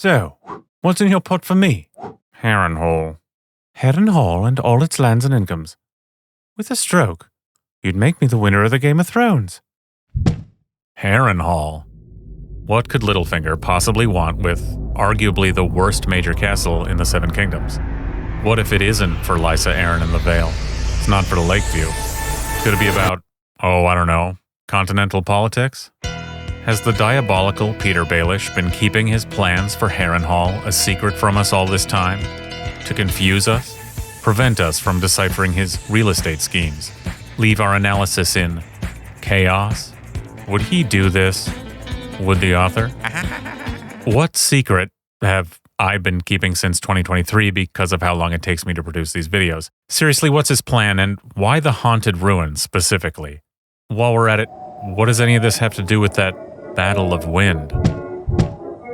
So, what's in your pot for me? Harrenhal. Harrenhal and all its lands and incomes. With a stroke, you'd make me the winner of the Game of Thrones. Harrenhal. What could Littlefinger possibly want with arguably the worst major castle in the Seven Kingdoms? What if it isn't for Lysa Arryn and the Vale? It's not for the Lakeview. Could it be about, I don't know, continental politics? Has the diabolical Petyr Baelish been keeping his plans for Harrenhal a secret from us all this time? To confuse us? Prevent us from deciphering his real estate schemes? Leave our analysis in chaos? Would he do this? Would the author? What secret have I been keeping since 2023 because of how long it takes me to produce these videos? Seriously, what's his plan and why the haunted ruins specifically? While we're at it, what does any of this have to do with that Battle of Wind?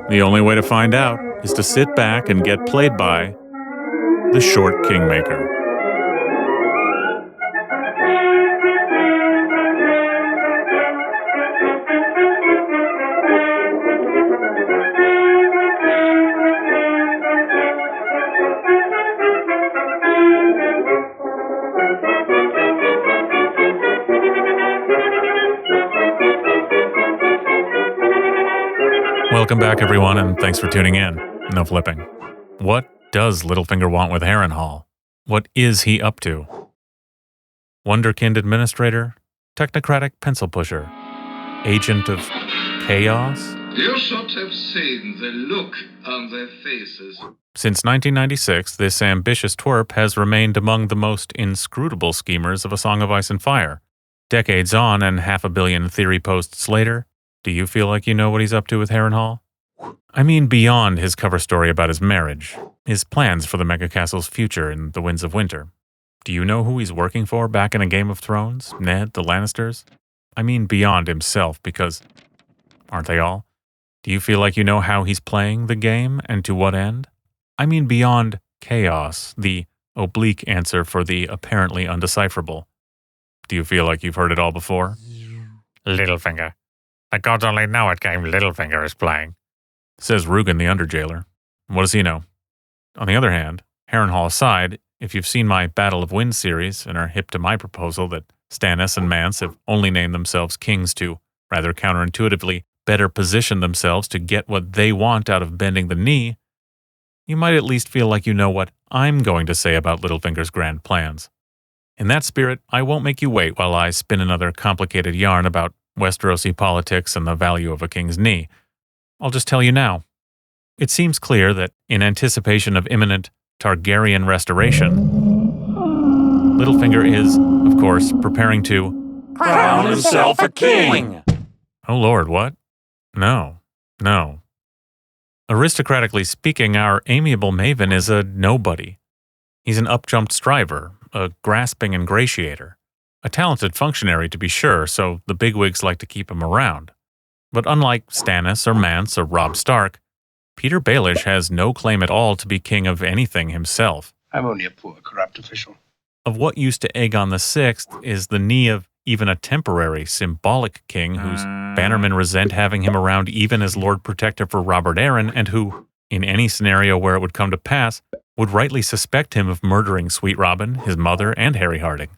The only way to find out is to sit back and get played by the short Kingmaker. Welcome back, everyone, and thanks for tuning in. No flipping. What does Littlefinger want with Harrenhal? What is he up to? Wonderkind administrator? Technocratic pencil pusher? Agent of chaos? You should have seen the look on their faces. Since 1996, this ambitious twerp has remained among the most inscrutable schemers of A Song of Ice and Fire. Decades on and 500 million theory posts later, do you feel like you know what he's up to with Harrenhal? I mean beyond his cover story about his marriage, his plans for the mega castle's future in the Winds of Winter. Do you know who he's working for back in A Game of Thrones? Ned, the Lannisters? I mean beyond himself, because aren't they all? Do you feel like you know how he's playing the game and to what end? I mean beyond chaos, the oblique answer for the apparently undecipherable. Do you feel like you've heard it all before? Littlefinger. The gods only know what game Littlefinger is playing, says Rugen the Underjailer. What does he know? On the other hand, Harrenhal aside, if you've seen my Battle of Wind series and are hip to my proposal that Stannis and Mance have only named themselves kings to, rather counterintuitively, better position themselves to get what they want out of bending the knee, you might at least feel like you know what I'm going to say about Littlefinger's grand plans. In that spirit, I won't make you wait while I spin another complicated yarn about Westerosi politics and the value of a king's knee. I'll just tell you now. It seems clear that, in anticipation of imminent Targaryen restoration, Littlefinger is, of course, preparing to crown himself a king! Oh Lord, what? No. Aristocratically speaking, our amiable maven is a nobody. He's an up-jumped striver, a grasping ingratiator. A talented functionary, to be sure, so the bigwigs like to keep him around. But unlike Stannis or Mance or Robb Stark, Petyr Baelish has no claim at all to be king of anything himself. I'm only a poor, corrupt official. Of what use to Aegon VI is the knee of even a temporary, symbolic king whose bannermen resent having him around even as Lord Protector for Robert Arryn, and who, in any scenario where it would come to pass, would rightly suspect him of murdering Sweet Robin, his mother, and Harry Harding.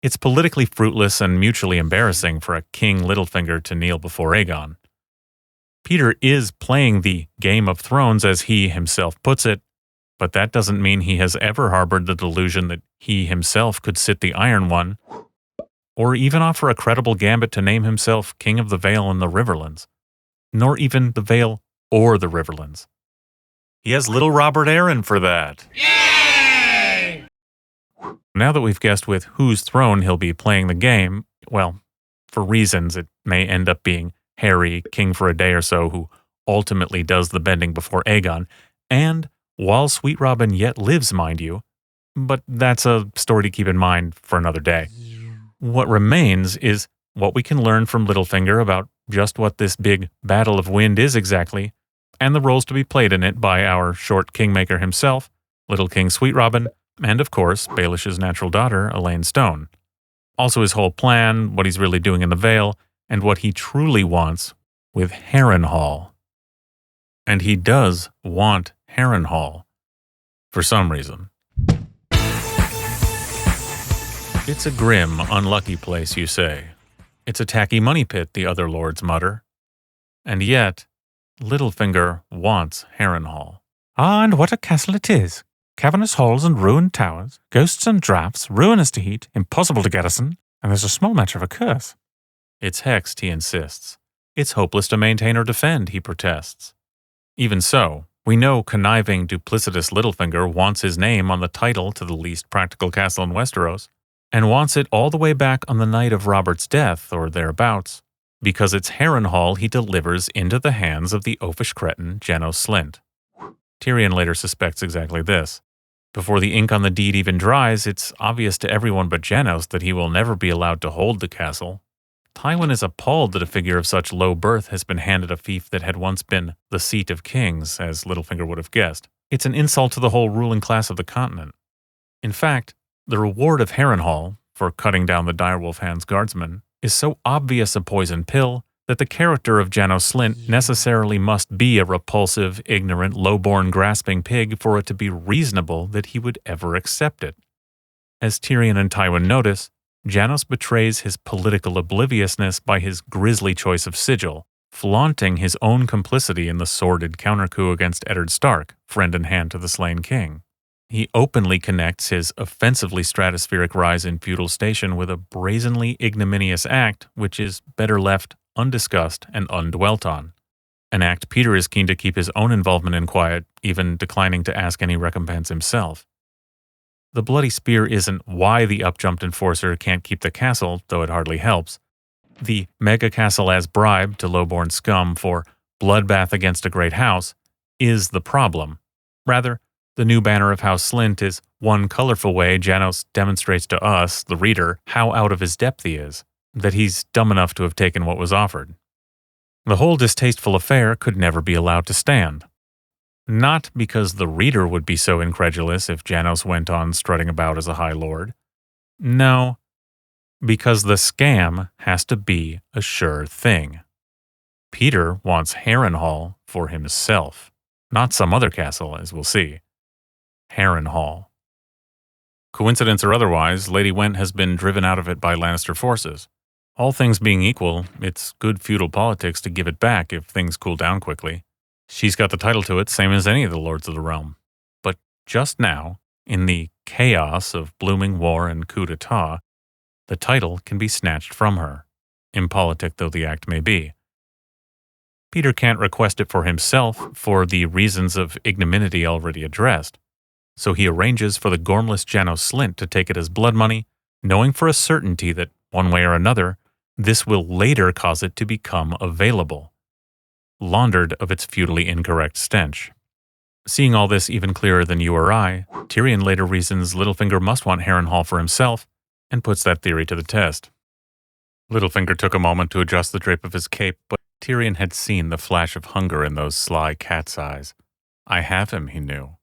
It's politically fruitless and mutually embarrassing for a King Littlefinger to kneel before Aegon. Petyr is playing the Game of Thrones as he himself puts it, but that doesn't mean he has ever harbored the delusion that he himself could sit the Iron One, or even offer a credible gambit to name himself King of the Vale and the Riverlands, nor even the Vale or the Riverlands. He has little Robert Arryn for that. Now that we've guessed with whose throne he'll be playing the game, well, for reasons it may end up being Harry, king for a day or so, who ultimately does the bending before Aegon, and while Sweet Robin yet lives, mind you, but that's a story to keep in mind for another day. What remains is what we can learn from Littlefinger about just what this big Battle of Wind is exactly, and the roles to be played in it by our short Kingmaker himself, Little King Sweet Robin, and of course, Baelish's natural daughter, Elaine Stone. Also his whole plan, what he's really doing in the Vale, and what he truly wants with Harrenhal. And he does want Harrenhal. For some reason. It's a grim, unlucky place, you say. It's a tacky money pit, the other lords mutter. And yet, Littlefinger wants Harrenhal. Ah, and what a castle it is. Cavernous halls and ruined towers, ghosts and draughts, ruinous to heat, impossible to garrison, and there's a small matter of a curse. It's hexed, he insists. It's hopeless to maintain or defend, he protests. Even so, we know conniving, duplicitous Littlefinger wants his name on the title to the least practical castle in Westeros, and wants it all the way back on the night of Robert's death, or thereabouts, because it's Harrenhal he delivers into the hands of the oafish cretin Janos Slynt. Tyrion later suspects exactly this. Before the ink on the deed even dries, it's obvious to everyone but Janos that he will never be allowed to hold the castle. Tywin is appalled that a figure of such low birth has been handed a fief that had once been the seat of kings, as Littlefinger would have guessed. It's an insult to the whole ruling class of the continent. In fact, the reward of Harrenhal for cutting down the direwolf Hand's guardsmen is so obvious a poison pill that the character of Janos Slynt necessarily must be a repulsive, ignorant, low-born, grasping pig for it to be reasonable that he would ever accept it. As Tyrion and Tywin notice, Janos betrays his political obliviousness by his grisly choice of sigil, flaunting his own complicity in the sordid counter-coup against Eddard Stark, friend and hand to the slain king. He openly connects his offensively stratospheric rise in feudal station with a brazenly ignominious act which is better left undiscussed and undwelt on. An act Petyr is keen to keep his own involvement in quiet, even declining to ask any recompense himself. The bloody spear isn't why the upjumped enforcer can't keep the castle, though it hardly helps. The mega-castle as bribe to low-born scum for bloodbath against a great house is the problem. Rather, the new banner of House Slynt is one colorful way Janos demonstrates to us, the reader, how out of his depth he is, that he's dumb enough to have taken what was offered. The whole distasteful affair could never be allowed to stand. Not because the reader would be so incredulous if Janos went on strutting about as a high lord. No, because the scam has to be a sure thing. Petyr wants Harrenhal for himself, not some other castle, as we'll see. Harrenhal. Coincidence or otherwise, Lady Whent has been driven out of it by Lannister forces. All things being equal, it's good feudal politics to give it back if things cool down quickly. She's got the title to it, same as any of the lords of the realm. But just now, in the chaos of blooming war and coup d'etat, the title can be snatched from her, impolitic though the act may be. Petyr can't request it for himself for the reasons of ignominy already addressed, so he arranges for the gormless Janos Slynt to take it as blood money, knowing for a certainty that, one way or another, this will later cause it to become available, laundered of its feudally incorrect stench. Seeing all this even clearer than you or I, Tyrion later reasons Littlefinger must want Harrenhal for himself, and puts that theory to the test. Littlefinger took a moment to adjust the drape of his cape, but Tyrion had seen the flash of hunger in those sly cat's eyes. I have him, he knew.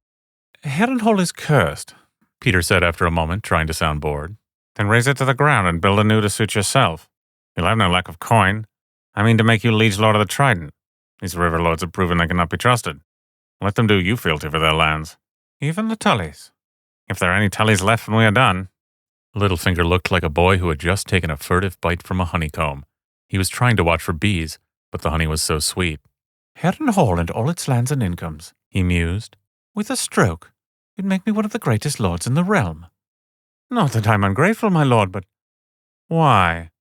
Harrenhal is cursed, Petyr said after a moment, trying to sound bored. Then raise it to the ground and build a new to suit yourself. You'll have no lack of coin. I mean to make you liege lord of the Trident. These river lords have proven they cannot be trusted. Let them do you fealty for their lands. Even the Tullys. If there are any Tullys left when we are done. Littlefinger looked like a boy who had just taken a furtive bite from a honeycomb. He was trying to watch for bees, but the honey was so sweet. Harrenhal and all its lands and incomes, he mused. With a stroke, you'd make me one of the greatest lords in the realm. Not that I'm ungrateful, my lord, but why?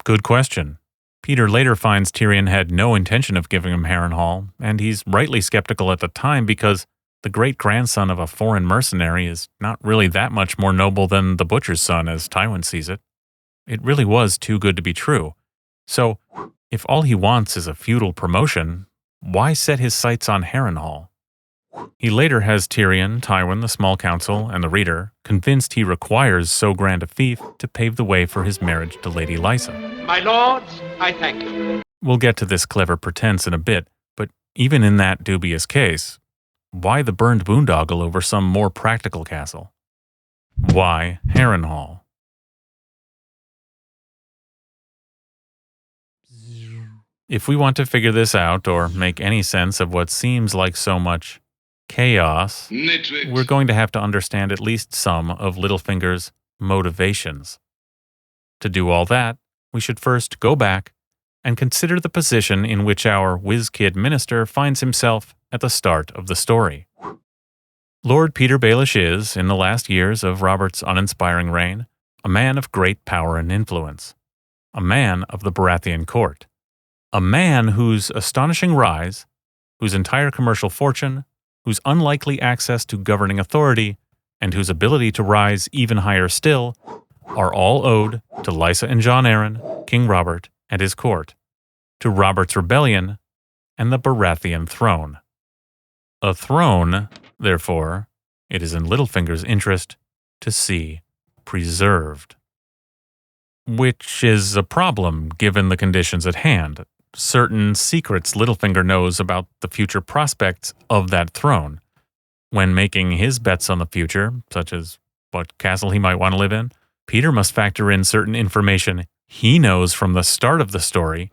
Good question. Petyr later finds Tyrion had no intention of giving him Harrenhal, and he's rightly skeptical at the time because the great-grandson of a foreign mercenary is not really that much more noble than the butcher's son as Tywin sees it. It really was too good to be true. So, if all he wants is a feudal promotion, why set his sights on Harrenhal? He later has Tyrion, Tywin, the small council, and the reader convinced he requires so grand a fief to pave the way for his marriage to Lady Lysa. My lords, I thank you. We'll get to this clever pretense in a bit, but even in that dubious case, why the burned boondoggle over some more practical castle? Why Harrenhal? If we want to figure this out or make any sense of what seems like so much chaos, Nitwit. we're going to have to understand at least some of Littlefinger's motivations. To do all that, we should first go back and consider the position in which our whiz-kid minister finds himself at the start of the story. Lord Petyr Baelish is, in the last years of Robert's uninspiring reign, a man of great power and influence, a man of the Baratheon court, a man whose astonishing rise, whose entire commercial fortune, whose unlikely access to governing authority, and whose ability to rise even higher still, are all owed to Lysa and Jon Arryn, King Robert, and his court, to Robert's rebellion, and the Baratheon throne. A throne, therefore, it is in Littlefinger's interest to see preserved. Which is a problem given the conditions at hand. Certain secrets Littlefinger knows about the future prospects of that throne. When making his bets on the future, such as what castle he might want to live in, Petyr must factor in certain information he knows from the start of the story,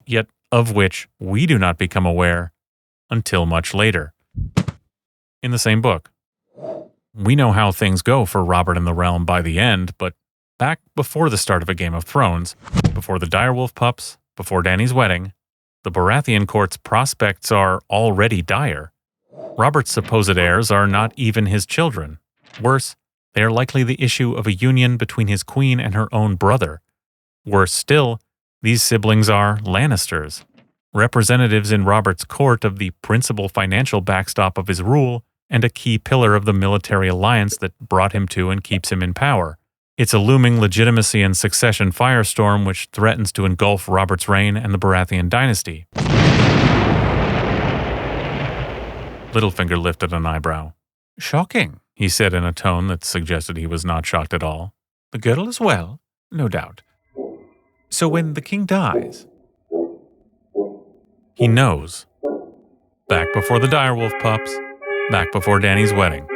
yet of which we do not become aware until much later. In the same book, we know how things go for Robert and the realm by the end, but back before the start of A Game of Thrones, before the direwolf pups, before Dany's wedding, the Baratheon court's prospects are already dire. Robert's supposed heirs are not even his children. Worse, they are likely the issue of a union between his queen and her own brother. Worse still, these siblings are Lannisters, representatives in Robert's court of the principal financial backstop of his rule and a key pillar of the military alliance that brought him to and keeps him in power. It's a looming legitimacy and succession firestorm which threatens to engulf Robert's reign and the Baratheon dynasty. Littlefinger lifted an eyebrow. "Shocking," he said in a tone that suggested he was not shocked at all. "The girl is well, no doubt. So when the king dies..." He knows. Back before the direwolf pups, back before Dany's wedding.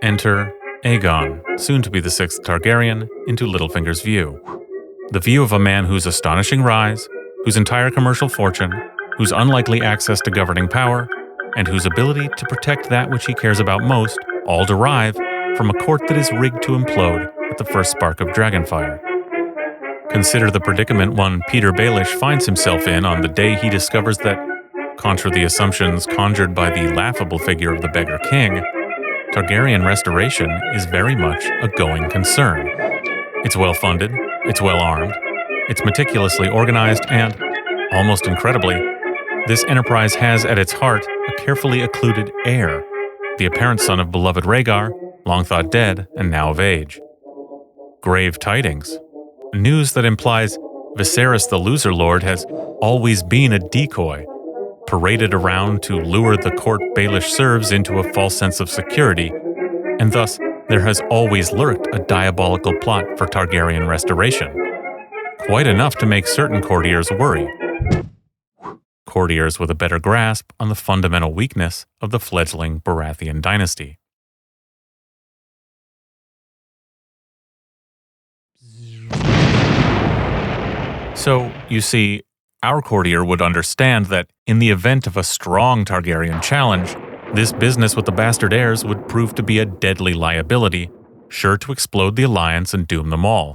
Enter Aegon, soon to be the 6th Targaryen, into Littlefinger's view. The view of a man whose astonishing rise, whose entire commercial fortune, whose unlikely access to governing power, and whose ability to protect that which he cares about most, all derive from a court that is rigged to implode at the first spark of dragonfire. Consider the predicament one Petyr Baelish finds himself in on the day he discovers that, contra the assumptions conjured by the laughable figure of the beggar king, Targaryen Restoration is very much a going concern. It's well-funded, it's well-armed, it's meticulously organized, and, almost incredibly, this enterprise has at its heart a carefully occluded heir, the apparent son of beloved Rhaegar, long thought dead and now of age. Grave tidings. News that implies Viserys the Loser Lord has always been a decoy, paraded around to lure the court Baelish serves into a false sense of security, and thus there has always lurked a diabolical plot for Targaryen restoration. Quite enough to make certain courtiers worry. Courtiers with a better grasp on the fundamental weakness of the fledgling Baratheon dynasty. So, you see, our courtier would understand that in the event of a strong Targaryen challenge, this business with the bastard heirs would prove to be a deadly liability, sure to explode the alliance and doom them all.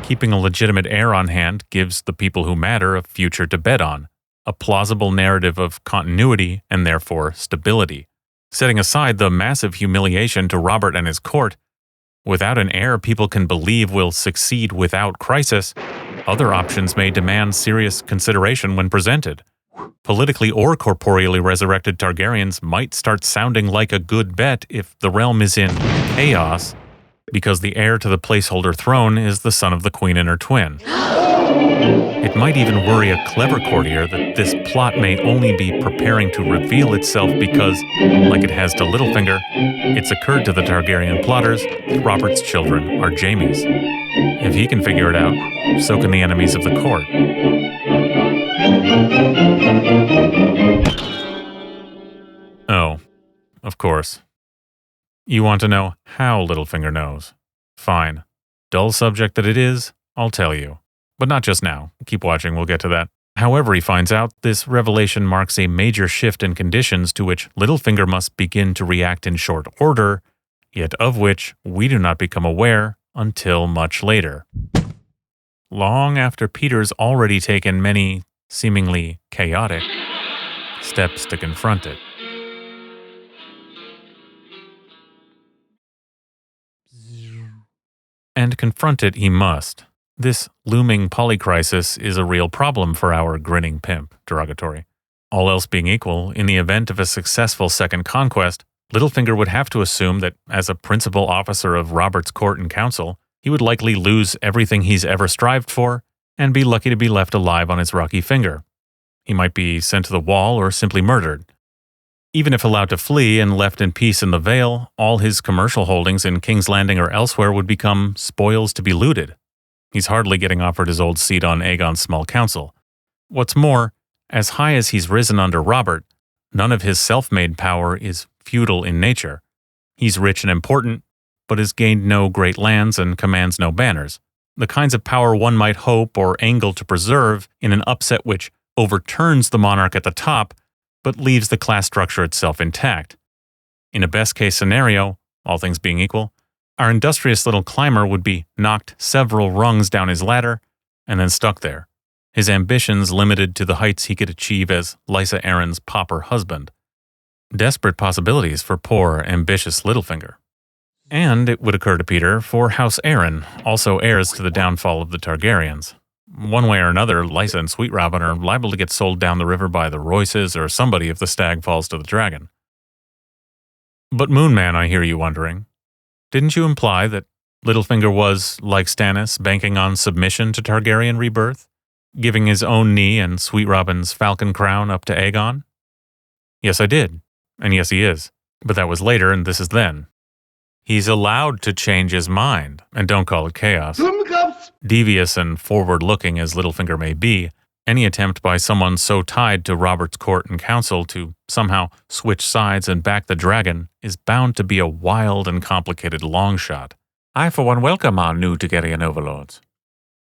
Keeping a legitimate heir on hand gives the people who matter a future to bet on, a plausible narrative of continuity and therefore stability. Setting aside the massive humiliation to Robert and his court, without an heir people can believe will succeed without crisis, other options may demand serious consideration when presented. Politically or corporeally resurrected Targaryens might start sounding like a good bet if the realm is in chaos, because the heir to the placeholder throne is the son of the queen and her twin. It might even worry a clever courtier that this plot may only be preparing to reveal itself because, like it has to Littlefinger, it's occurred to the Targaryen plotters that Robert's children are Jaime's. If he can figure it out, so can the enemies of the court. Oh, of course. You want to know how Littlefinger knows? Fine. Dull subject that it is, I'll tell you. But not just now. Keep watching, we'll get to that. However he finds out, this revelation marks a major shift in conditions to which Littlefinger must begin to react in short order, yet of which we do not become aware until much later. Long after Petyr's already taken many, seemingly chaotic, steps to confront it. And confront it he must. This looming polycrisis is a real problem for our grinning pimp, derogatory. All else being equal, in the event of a successful second conquest, Littlefinger would have to assume that as a principal officer of Robert's court and council, he would likely lose everything he's ever strived for and be lucky to be left alive on his rocky finger. He might be sent to the wall or simply murdered. Even if allowed to flee and left in peace in the Vale, all his commercial holdings in King's Landing or elsewhere would become spoils to be looted. He's hardly getting offered his old seat on Aegon's small council. What's more, as high as he's risen under Robert, none of his self-made power is feudal in nature. He's rich and important, but has gained no great lands and commands no banners. The kinds of power one might hope or angle to preserve in an upset which overturns the monarch at the top, but leaves the class structure itself intact. In a best-case scenario, all things being equal, our industrious little climber would be knocked several rungs down his ladder and then stuck there, his ambitions limited to the heights he could achieve as Lysa Arryn's pauper husband. Desperate possibilities for poor, ambitious Littlefinger. And, it would occur to Petyr, for House Arryn, also heirs to the downfall of the Targaryens. One way or another, Lysa and Sweet Robin are liable to get sold down the river by the Royces or somebody if the stag falls to the dragon. But Moonman, I hear you wondering. Didn't you imply that Littlefinger was, like Stannis, banking on submission to Targaryen rebirth, giving his own knee and Sweet Robin's falcon crown up to Aegon? Yes, I did. And yes, he is. But that was later, and this is then. He's allowed to change his mind, and don't call it chaos. Devious and forward-looking as Littlefinger may be, any attempt by someone so tied to Robert's court and council to somehow switch sides and back the dragon is bound to be a wild and complicated long shot. I, for one, welcome our new Targaryen overlords.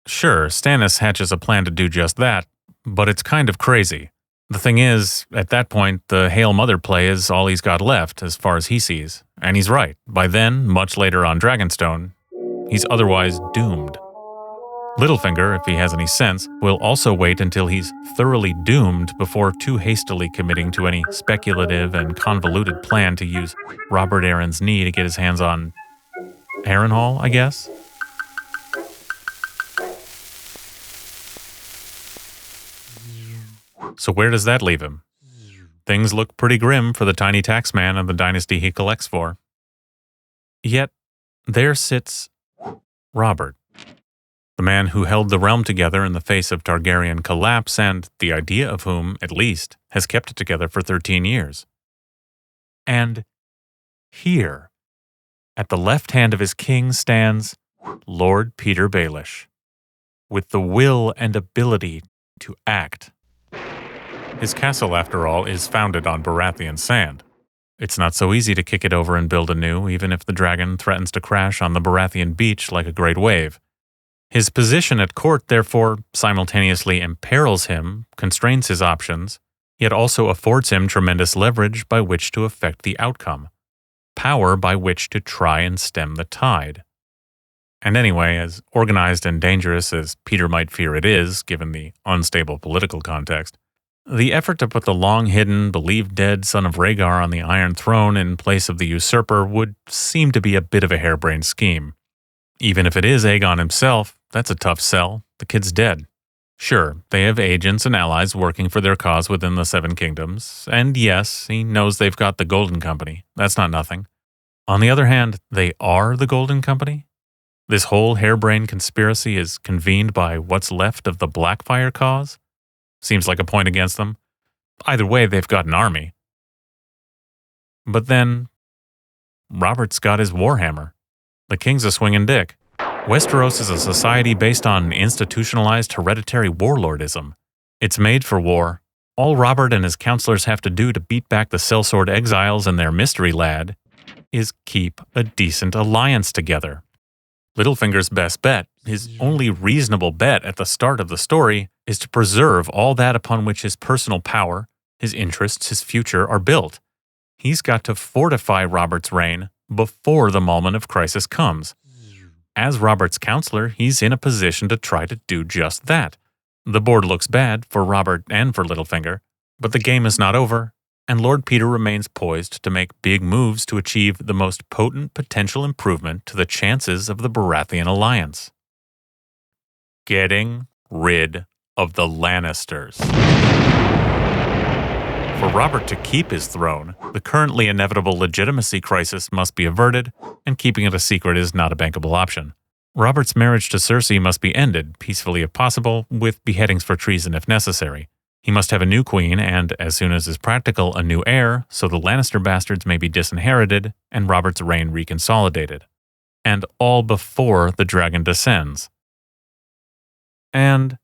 Sure, Stannis hatches a plan to do just that, but it's kind of crazy. The thing is, at that point, the Hail Mother play is all he's got left, as far as he sees. And he's right. By then, much later on Dragonstone, he's otherwise doomed. Littlefinger, if he has any sense, will also wait until he's thoroughly doomed before too hastily committing to any speculative and convoluted plan to use Robert Arryn's knee to get his hands on Harrenhal, I guess? So where does that leave him? Things look pretty grim for the tiny taxman and the dynasty he collects for. Yet, there sits Robert, the man who held the realm together in the face of Targaryen collapse and the idea of whom, at least, has kept it together for 13 years. And here, at the left hand of his king stands Lord Petyr Baelish, with the will and ability to act. His castle, after all, is founded on Baratheon sand. It's not so easy to kick it over and build anew, even if the dragon threatens to crash on the Baratheon beach like a great wave. His position at court, therefore, simultaneously imperils him, constrains his options, yet also affords him tremendous leverage by which to affect the outcome, power by which to try and stem the tide. And anyway, as organized and dangerous as Petyr might fear it is, given the unstable political context, the effort to put the long-hidden, believed-dead son of Rhaegar on the Iron Throne in place of the usurper would seem to be a bit of a harebrained scheme. Even if it is Aegon himself, that's a tough sell. The kid's dead. Sure, they have agents and allies working for their cause within the Seven Kingdoms, and yes, he knows they've got the Golden Company. That's not nothing. On the other hand, they are the Golden Company? This whole harebrained conspiracy is convened by what's left of the Blackfire cause? Seems like a point against them. Either way, they've got an army. But then, Robert's got his warhammer. The king's a swinging dick. Westeros is a society based on institutionalized hereditary warlordism. It's made for war. All Robert and his counselors have to do to beat back the sellsword exiles and their mystery lad is keep a decent alliance together. Littlefinger's best bet His only reasonable bet at the start of the story is to preserve all that upon which his personal power, his interests, his future are built. He's got to fortify Robert's reign before the moment of crisis comes. As Robert's counselor, he's in a position to try to do just that. The board looks bad for Robert and for Littlefinger, but the game is not over, and Lord Petyr remains poised to make big moves to achieve the most potent potential improvement to the chances of the Baratheon alliance. Getting rid of the Lannisters. For Robert to keep his throne, the currently inevitable legitimacy crisis must be averted, and keeping it a secret is not a bankable option. Robert's marriage to Cersei must be ended, peacefully if possible, with beheadings for treason if necessary. He must have a new queen and, as soon as is practical, a new heir, so the Lannister bastards may be disinherited and Robert's reign reconsolidated. And all before the dragon descends. And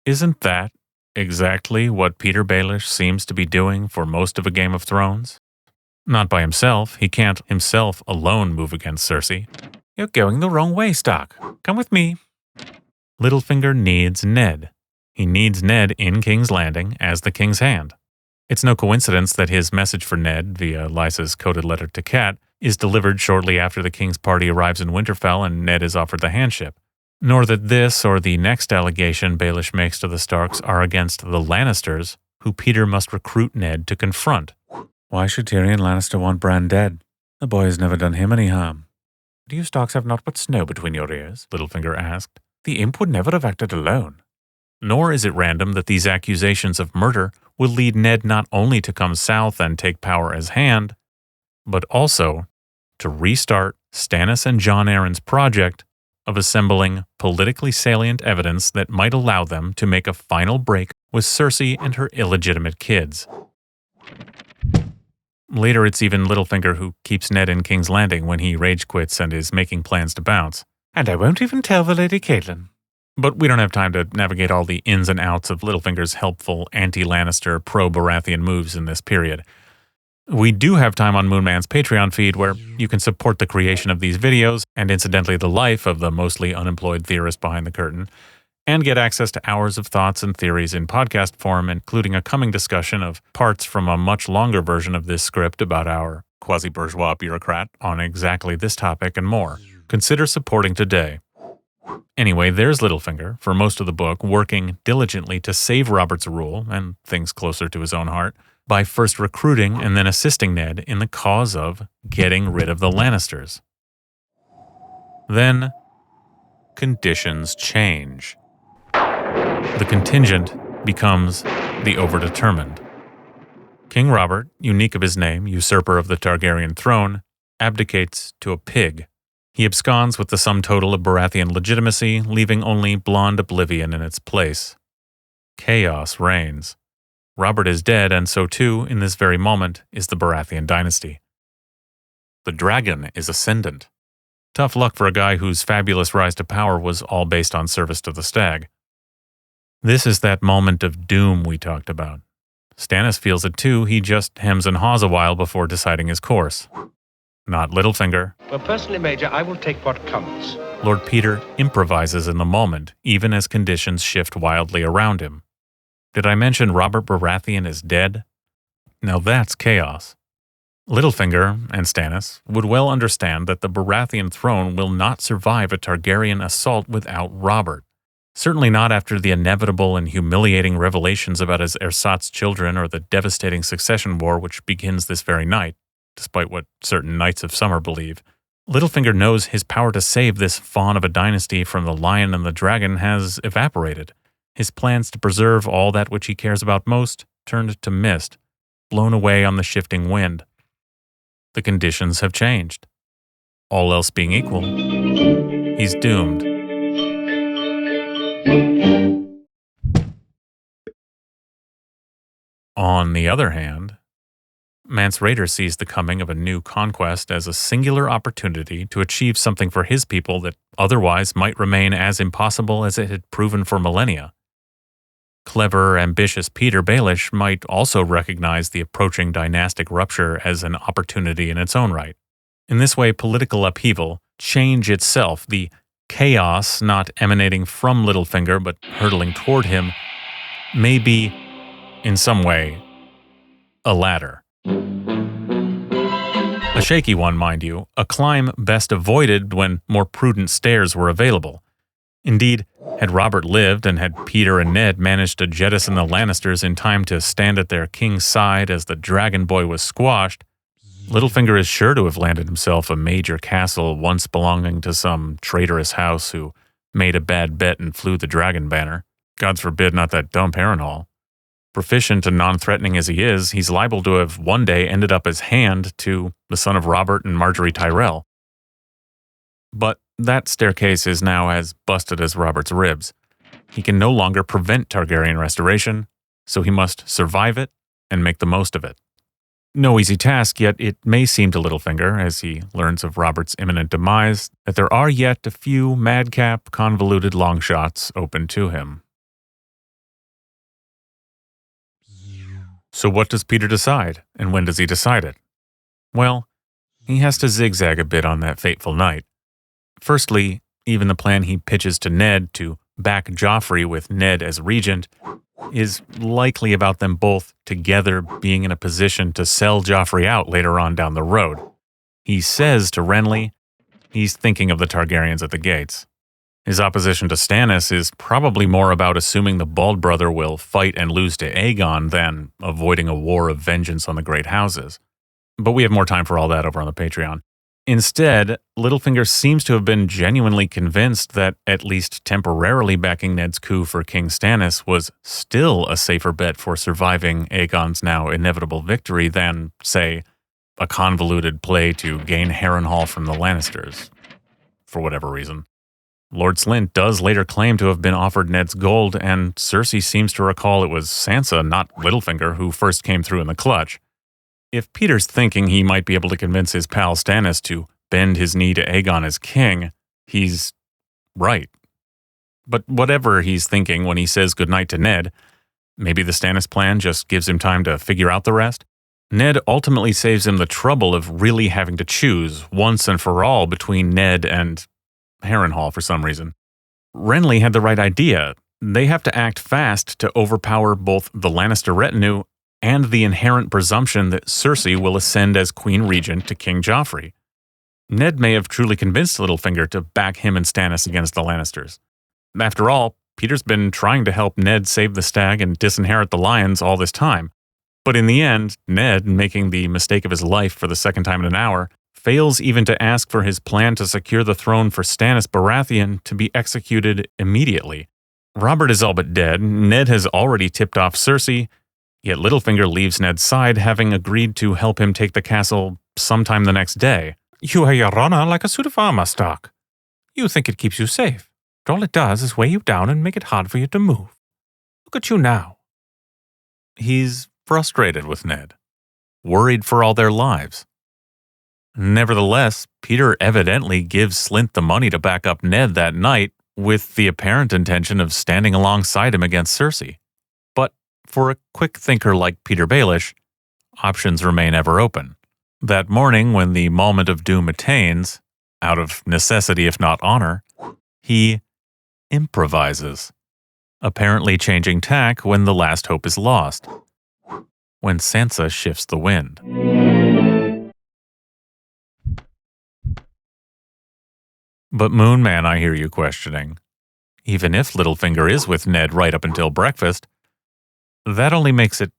isn't that exactly what Petyr Baelish seems to be doing for most of A Game of Thrones? Not by himself. He can't himself alone move against Cersei. You're going the wrong way, Stark. Come with me. Littlefinger needs Ned. He needs Ned in King's Landing as the King's Hand. It's no coincidence that his message for Ned, via Lysa's coded letter to Cat, is delivered shortly after the King's party arrives in Winterfell and Ned is offered the handship. Nor that this or the next allegation Baelish makes to the Starks are against the Lannisters, who Petyr must recruit Ned to confront. Why should Tyrion Lannister want Bran dead? The boy has never done him any harm. Do you Starks have naught but snow between your ears? Littlefinger asked. The imp would never have acted alone. Nor is it random that these accusations of murder will lead Ned not only to come south and take power as Hand, but also to restart Stannis and Jon Arryn's project of assembling politically salient evidence that might allow them to make a final break with Cersei and her illegitimate kids. Later, it's even Littlefinger who keeps Ned in King's Landing when he rage quits and is making plans to bounce. And I won't even tell the Lady Catelyn. But we don't have time to navigate all the ins and outs of Littlefinger's helpful anti-Lannister, pro-Baratheon moves in this period. We do have time on Moonman's Patreon feed where you can support the creation of these videos, and incidentally the life of the mostly unemployed theorist behind the curtain, and get access to hours of thoughts and theories in podcast form, including a coming discussion of parts from a much longer version of this script about our quasi-bourgeois bureaucrat on exactly this topic and more. Consider supporting today. Anyway, there's Littlefinger, for most of the book, working diligently to save Robert's rule, and things closer to his own heart, by first recruiting and then assisting Ned in the cause of getting rid of the Lannisters. Then, conditions change. The contingent becomes the overdetermined. King Robert, unique of his name, usurper of the Targaryen throne, abdicates to a pig. He absconds with the sum total of Baratheon legitimacy, leaving only blonde oblivion in its place. Chaos reigns. Robert is dead, and so too, in this very moment, is the Baratheon dynasty. The dragon is ascendant. Tough luck for a guy whose fabulous rise to power was all based on service to the stag. This is that moment of doom we talked about. Stannis feels it too, he just hems and haws a while before deciding his course. Not Littlefinger. Well, personally, Major, I will take what comes. Lord Petyr improvises in the moment, even as conditions shift wildly around him. Did I mention Robert Baratheon is dead? Now that's chaos. Littlefinger and Stannis would well understand that the Baratheon throne will not survive a Targaryen assault without Robert. Certainly not after the inevitable and humiliating revelations about his ersatz children or the devastating succession war which begins this very night, despite what certain Knights of Summer believe. Littlefinger knows his power to save this fawn of a dynasty from the lion and the dragon has evaporated. His plans to preserve all that which he cares about most turned to mist, blown away on the shifting wind. The conditions have changed. All else being equal, he's doomed. On the other hand, Mance Rayder sees the coming of a new conquest as a singular opportunity to achieve something for his people that otherwise might remain as impossible as it had proven for millennia. Clever, ambitious Petyr Baelish might also recognize the approaching dynastic rupture as an opportunity in its own right. In this way, political upheaval, change itself, the chaos not emanating from Littlefinger but hurtling toward him may be, in some way, a ladder. A shaky one, mind you, a climb best avoided when more prudent stairs were available. Indeed, had Robert lived and had Petyr and Ned managed to jettison the Lannisters in time to stand at their king's side as the Dragon Boy was squashed, Littlefinger is sure to have landed himself a major castle once belonging to some traitorous house who made a bad bet and flew the dragon banner. God forbid not that dumb Harrenhal. Proficient and non-threatening as he is, he's liable to have one day ended up as hand to the son of Robert and Marjorie Tyrell. But that staircase is now as busted as Robert's ribs. He can no longer prevent Targaryen restoration, so he must survive it and make the most of it. No easy task, yet it may seem to Littlefinger, as he learns of Robert's imminent demise, that there are yet a few madcap, convoluted long shots open to him. So what does Petyr decide, and when does he decide it? Well, he has to zigzag a bit on that fateful night. Firstly, even the plan he pitches to Ned to back Joffrey with Ned as regent is likely about them both together being in a position to sell Joffrey out later on down the road. He says to Renly he's thinking of the Targaryens at the gates. His opposition to Stannis is probably more about assuming the bald brother will fight and lose to Aegon than avoiding a war of vengeance on the great houses. But we have more time for all that over on the Patreon. Instead, Littlefinger seems to have been genuinely convinced that at least temporarily backing Ned's coup for King Stannis was still a safer bet for surviving Aegon's now inevitable victory than, say, a convoluted play to gain Harrenhal from the Lannisters, for whatever reason. Lord Slint does later claim to have been offered Ned's gold, and Cersei seems to recall it was Sansa, not Littlefinger, who first came through in the clutch. If Petyr's thinking he might be able to convince his pal Stannis to bend his knee to Aegon as king, he's right. But whatever he's thinking when he says goodnight to Ned, maybe the Stannis plan just gives him time to figure out the rest. Ned ultimately saves him the trouble of really having to choose once and for all between Ned and Harrenhal for some reason. Renly had the right idea. They have to act fast to overpower both the Lannister retinue and the inherent presumption that Cersei will ascend as Queen Regent to King Joffrey. Ned may have truly convinced Littlefinger to back him and Stannis against the Lannisters. After all, Petyr's been trying to help Ned save the stag and disinherit the lions all this time. But in the end, Ned, making the mistake of his life for the second time in an hour, fails even to ask for his plan to secure the throne for Stannis Baratheon to be executed immediately. Robert is all but dead, Ned has already tipped off Cersei, yet Littlefinger leaves Ned's side, having agreed to help him take the castle sometime the next day. You wear your honor like a suit of armor, Stark. You think it keeps you safe, but all it does is weigh you down and make it hard for you to move. Look at you now. He's frustrated with Ned, worried for all their lives. Nevertheless, Petyr evidently gives Slint the money to back up Ned that night with the apparent intention of standing alongside him against Cersei. But for a quick thinker like Petyr Baelish, options remain ever open. That morning, when the moment of doom attains, out of necessity if not honor, he improvises, apparently changing tack when the last hope is lost, when Sansa shifts the wind. But Moonman, I hear you questioning. Even if Littlefinger is with Ned right up until breakfast, that only makes it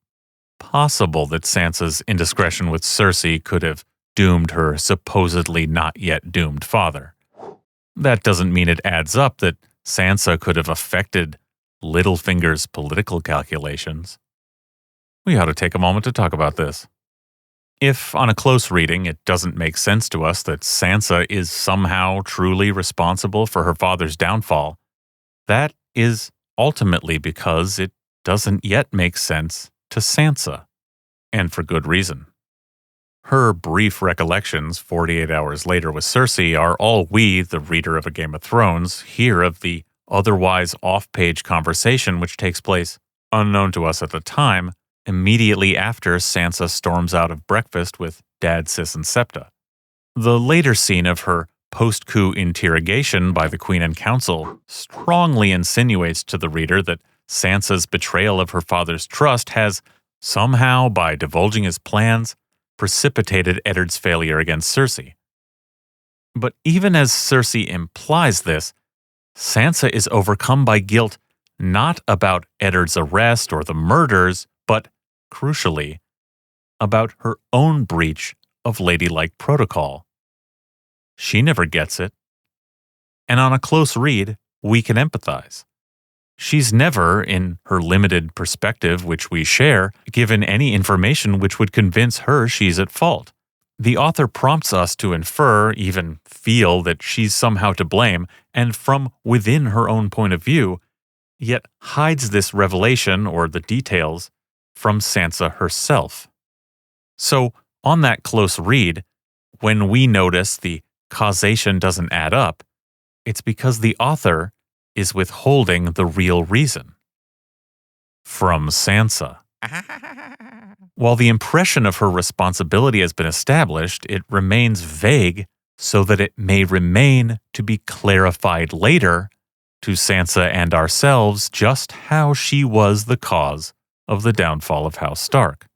possible that Sansa's indiscretion with Cersei could have doomed her supposedly not yet doomed father. That doesn't mean it adds up that Sansa could have affected Littlefinger's political calculations. We ought to take a moment to talk about this. If, on a close reading, it doesn't make sense to us that Sansa is somehow truly responsible for her father's downfall, that is ultimately because it doesn't yet make sense to Sansa, and for good reason. Her brief recollections 48 hours later with Cersei are all we, the reader of A Game of Thrones, hear of the otherwise off-page conversation which takes place, unknown to us at the time, immediately after Sansa storms out of breakfast with Dad, Sis, and Septa. The later scene of her post-coup interrogation by the Queen and Council strongly insinuates to the reader that Sansa's betrayal of her father's trust has somehow, by divulging his plans, precipitated Eddard's failure against Cersei. But even as Cersei implies this, Sansa is overcome by guilt not about Eddard's arrest or the murders, but, crucially, about her own breach of ladylike protocol. She never gets it. And on a close read, we can empathize. She's never, in her limited perspective which we share, given any information which would convince her she's at fault. The author prompts us to infer, even feel, that she's somehow to blame, and from within her own point of view, yet hides this revelation or the details from Sansa herself. So, on that close read, when we notice the causation doesn't add up, it's because the author is withholding the real reason. From Sansa. While the impression of her responsibility has been established, it remains vague so that it may remain to be clarified later to Sansa and ourselves just how she was the cause of the downfall of House Stark.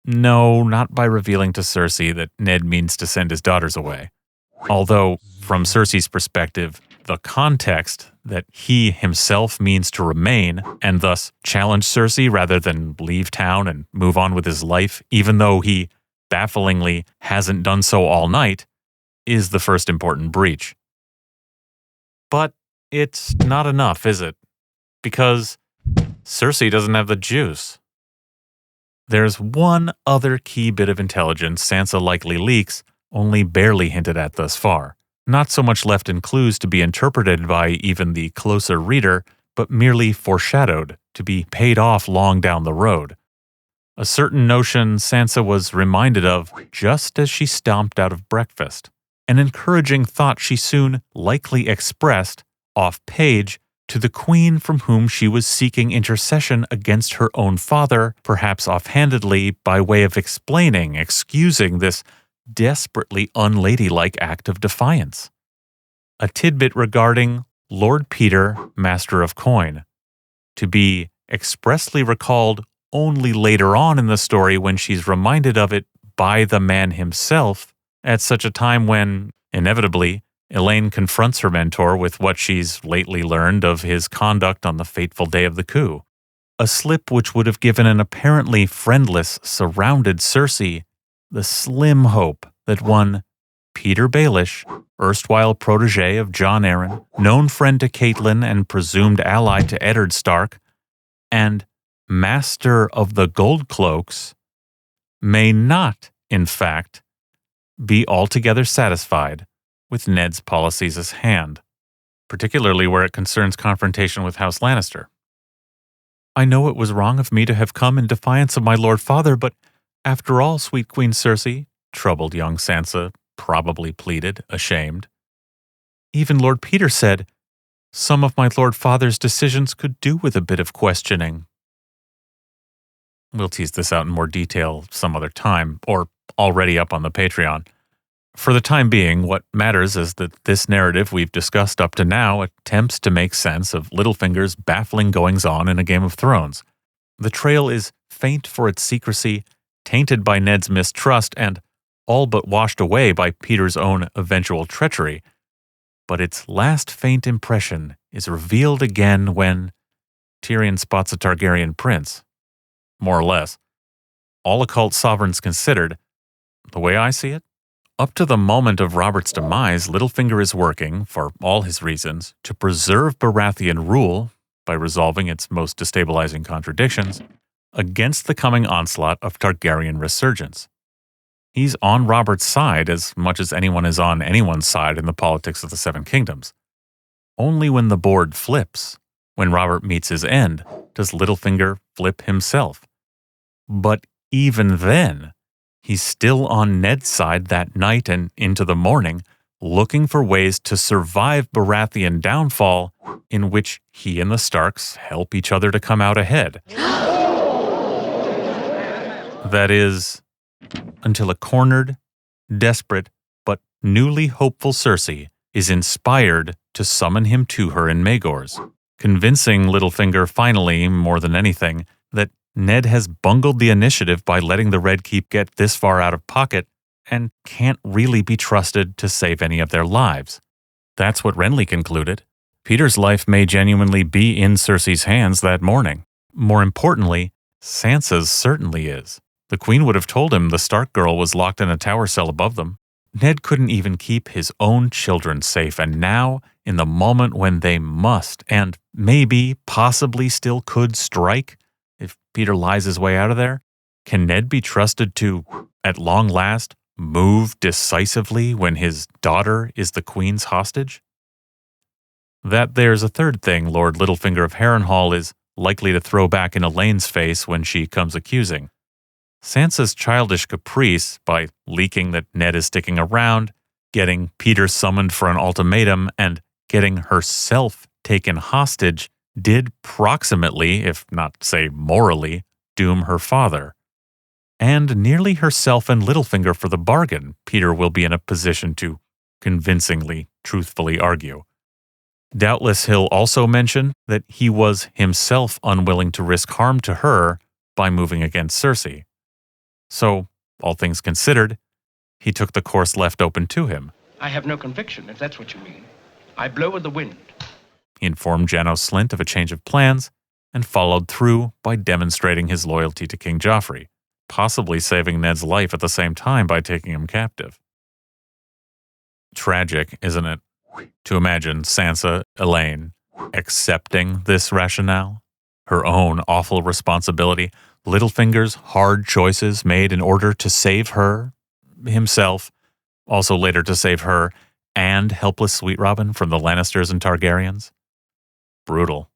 No, not by revealing to Cersei that Ned means to send his daughters away. Although, from Cersei's perspective, the context that he himself means to remain and thus challenge Cersei rather than leave town and move on with his life, even though he bafflingly hasn't done so all night, is the first important breach. But it's not enough, is it? Because Cersei doesn't have the juice. There's one other key bit of intelligence Sansa likely leaks, only barely hinted at thus far. Not so much left in clues to be interpreted by even the closer reader, but merely foreshadowed to be paid off long down the road. A certain notion Sansa was reminded of just as she stomped out of breakfast. An encouraging thought she soon likely expressed, off-page, to the Queen from whom she was seeking intercession against her own father, perhaps offhandedly by way of excusing this desperately unladylike act of defiance. A tidbit regarding Lord Petyr, Master of Coin, to be expressly recalled only later on in the story when she's reminded of it by the man himself at such a time when, inevitably, Elaine confronts her mentor with what she's lately learned of his conduct on the fateful day of the coup. A slip which would have given an apparently friendless, surrounded Cersei the slim hope that one Petyr Baelish, erstwhile protege of Jon Arryn, known friend to Catelyn and presumed ally to Eddard Stark, and master of the Gold Cloaks, may not, in fact, be altogether satisfied with Ned's policies as hand, particularly where it concerns confrontation with House Lannister. I know it was wrong of me to have come in defiance of my Lord Father, but after all, sweet Queen Cersei, troubled young Sansa probably pleaded, ashamed. Even Lord Petyr said, some of my Lord Father's decisions could do with a bit of questioning. We'll tease this out in more detail some other time, or already up on the Patreon. For the time being, what matters is that this narrative we've discussed up to now attempts to make sense of Littlefinger's baffling goings-on in A Game of Thrones. The trail is faint for its secrecy, tainted by Ned's mistrust, and all but washed away by Petyr's own eventual treachery. But its last faint impression is revealed again when Tyrion spots a Targaryen prince. More or less. All occult sovereigns considered, the way I see it, up to the moment of Robert's demise, Littlefinger is working, for all his reasons, to preserve Baratheon rule by resolving its most destabilizing contradictions against the coming onslaught of Targaryen resurgence. He's on Robert's side as much as anyone is on anyone's side in the politics of the Seven Kingdoms. Only when the board flips, when Robert meets his end, does Littlefinger flip himself. But even then, he's still on Ned's side that night and into the morning, looking for ways to survive Baratheon downfall in which he and the Starks help each other to come out ahead. That is, until a cornered, desperate, but newly hopeful Cersei is inspired to summon him to her in Maegor's, convincing Littlefinger finally, more than anything, that Ned has bungled the initiative by letting the Red Keep get this far out of pocket and can't really be trusted to save any of their lives. That's what Renly concluded. Petyr's life may genuinely be in Cersei's hands that morning. More importantly, Sansa's certainly is. The Queen would have told him the Stark girl was locked in a tower cell above them. Ned couldn't even keep his own children safe, and now, in the moment when they must, and maybe, possibly still could strike, if Petyr lies his way out of there, can Ned be trusted to, at long last, move decisively when his daughter is the Queen's hostage? That there's a third thing Lord Littlefinger of Harrenhal is likely to throw back in Elaine's face when she comes accusing. Sansa's childish caprice, by leaking that Ned is sticking around, getting Petyr summoned for an ultimatum, and getting herself taken hostage, did proximately, if not say morally, doom her father. And nearly herself and Littlefinger for the bargain, Petyr will be in a position to convincingly, truthfully argue. Doubtless he'll also mention that he was himself unwilling to risk harm to her by moving against Cersei. So, all things considered, he took the course left open to him. I have no conviction, if that's what you mean. I blow with the wind. He informed Janos Slynt of a change of plans and followed through by demonstrating his loyalty to King Joffrey, possibly saving Ned's life at the same time by taking him captive. Tragic, isn't it, to imagine Sansa, Elaine, accepting this rationale? Her own awful responsibility, Littlefinger's hard choices made in order to save her, himself, also later to save her, and helpless Sweet Robin from the Lannisters and Targaryens. Brutal.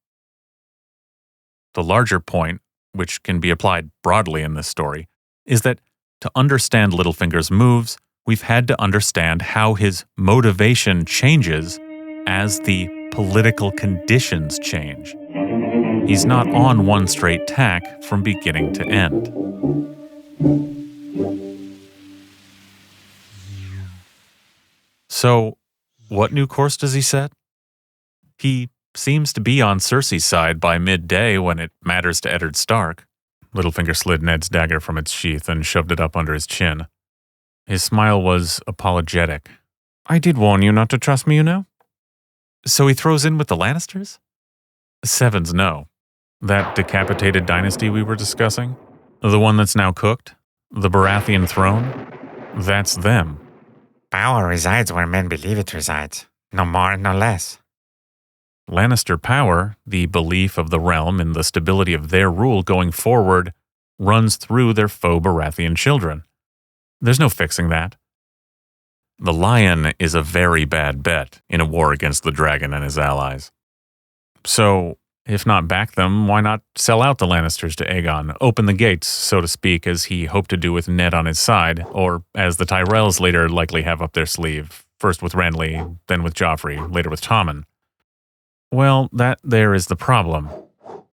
The larger point, which can be applied broadly in this story, is that to understand Littlefinger's moves, we've had to understand how his motivation changes as the political conditions change. He's not on one straight tack from beginning to end. So, what new course does he set? He seems to be on Cersei's side by midday when it matters to Eddard Stark. Littlefinger slid Ned's dagger from its sheath and shoved it up under his chin. His smile was apologetic. I did warn you not to trust me, you know. So he throws in with the Lannisters? Sevens, no. That decapitated dynasty we were discussing? The one that's now cooked? The Baratheon throne? That's them. Power resides where men believe it resides. No more, no less. Lannister power, the belief of the realm in the stability of their rule going forward, runs through their faux Baratheon children. There's no fixing that. The lion is a very bad bet in a war against the dragon and his allies. So, if not back them, why not sell out the Lannisters to Aegon, open the gates, so to speak, as he hoped to do with Ned on his side, or as the Tyrells later likely have up their sleeve, first with Renly, then with Joffrey, later with Tommen. Well, that there is the problem.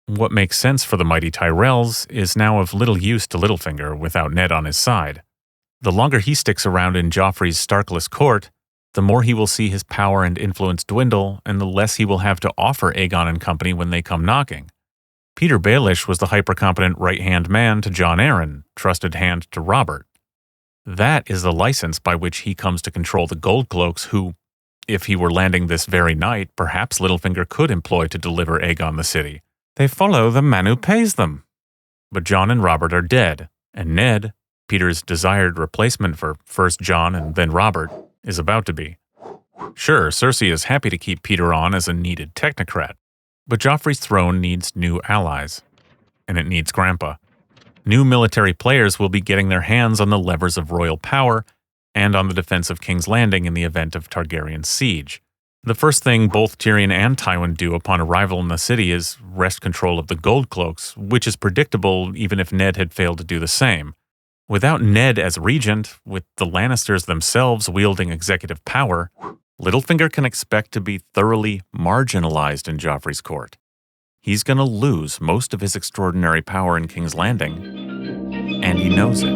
What makes sense for the mighty Tyrells is now of little use to Littlefinger without Ned on his side. The longer he sticks around in Joffrey's Starkless court, the more he will see his power and influence dwindle, and the less he will have to offer Aegon and company when they come knocking. Petyr Baelish was the hyper-competent right-hand man to Jon Arryn, trusted hand to Robert. That is the license by which he comes to control the Goldcloaks who, if he were landing this very night, perhaps Littlefinger could employ to deliver Aegon the city. They follow the man who pays them. But Jon and Robert are dead, and Ned, Petyr's desired replacement for first Jon and then Robert, is about to be. Sure, Cersei is happy to keep Petyr on as a needed technocrat, but Joffrey's throne needs new allies, and it needs Grandpa. New military players will be getting their hands on the levers of royal power and on the defense of King's Landing in the event of Targaryen siege. The first thing both Tyrion and Tywin do upon arrival in the city is wrest control of the Goldcloaks, which is predictable even if Ned had failed to do the same. Without Ned as regent, with the Lannisters themselves wielding executive power, Littlefinger can expect to be thoroughly marginalized in Joffrey's court. He's going to lose most of his extraordinary power in King's Landing, and he knows it.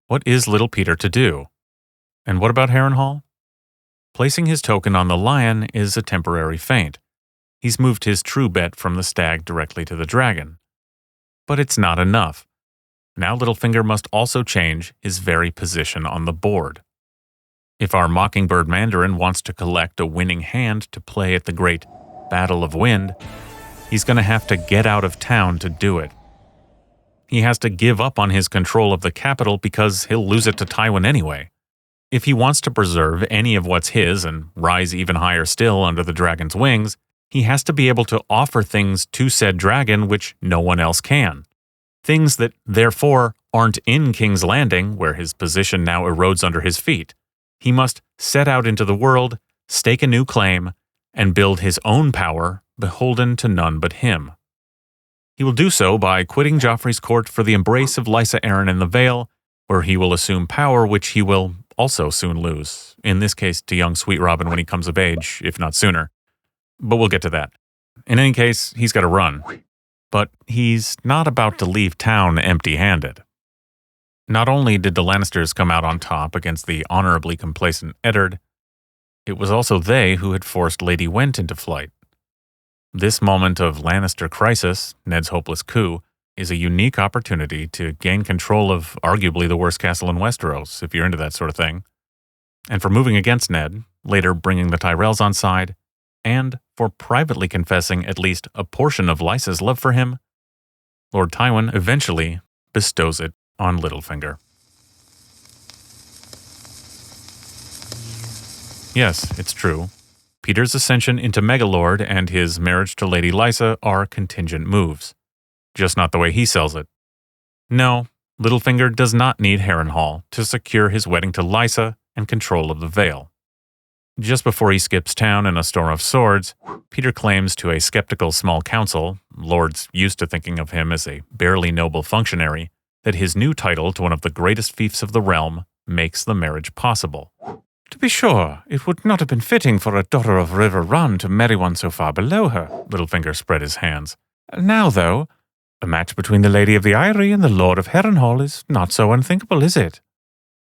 What is little Petyr to do? And what about Harrenhal? Placing his token on the lion is a temporary feint. He's moved his true bet from the stag directly to the dragon. But it's not enough. Now Littlefinger must also change his very position on the board. If our Mockingbird Mandarin wants to collect a winning hand to play at the great Battle of Wind, he's going to have to get out of town to do it. He has to give up on his control of the capital because he'll lose it to Tywin anyway. If he wants to preserve any of what's his and rise even higher still under the dragon's wings, he has to be able to offer things to said dragon which no one else can. Things that, therefore, aren't in King's Landing, where his position now erodes under his feet. He must set out into the world, stake a new claim, and build his own power, beholden to none but him. He will do so by quitting Joffrey's court for the embrace of Lysa Arryn in the Vale, where he will assume power which he will also soon lose, in this case to young Sweet Robin when he comes of age, if not sooner. But we'll get to that. In any case, he's got to run. But he's not about to leave town empty-handed. Not only did the Lannisters come out on top against the honorably complacent Eddard, it was also they who had forced Lady Went into flight. This moment of Lannister crisis, Ned's hopeless coup, is a unique opportunity to gain control of arguably the worst castle in Westeros, if you're into that sort of thing, and for moving against Ned, later bringing the Tyrells on side, and for privately confessing at least a portion of Lysa's love for him, Lord Tywin eventually bestows it on Littlefinger. Yes, it's true. Petyr's ascension into Megalord and his marriage to Lady Lysa are contingent moves. Just not the way he sells it. No, Littlefinger does not need Harrenhal to secure his wedding to Lysa and control of the Vale. Just before he skips town in a storm of swords, Petyr claims to a skeptical small council, lords used to thinking of him as a barely noble functionary, that his new title to one of the greatest fiefs of the realm makes the marriage possible. To be sure, it would not have been fitting for a daughter of River Run to marry one so far below her, Littlefinger spread his hands. Now, though, a match between the Lady of the Eyrie and the Lord of Harrenhal is not so unthinkable, is it?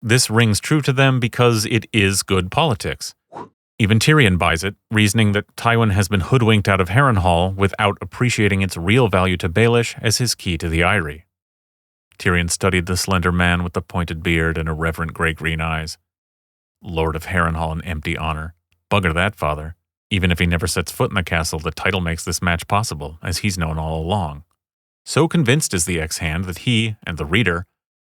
This rings true to them because it is good politics. Even Tyrion buys it, reasoning that Tywin has been hoodwinked out of Harrenhal without appreciating its real value to Baelish as his key to the Eyrie. Tyrion studied the slender man with the pointed beard and irreverent gray-green eyes. Lord of Harrenhal in empty honor. Bugger that, father. Even if he never sets foot in the castle, the title makes this match possible, as he's known all along. So convinced is the ex-hand that he, and the reader,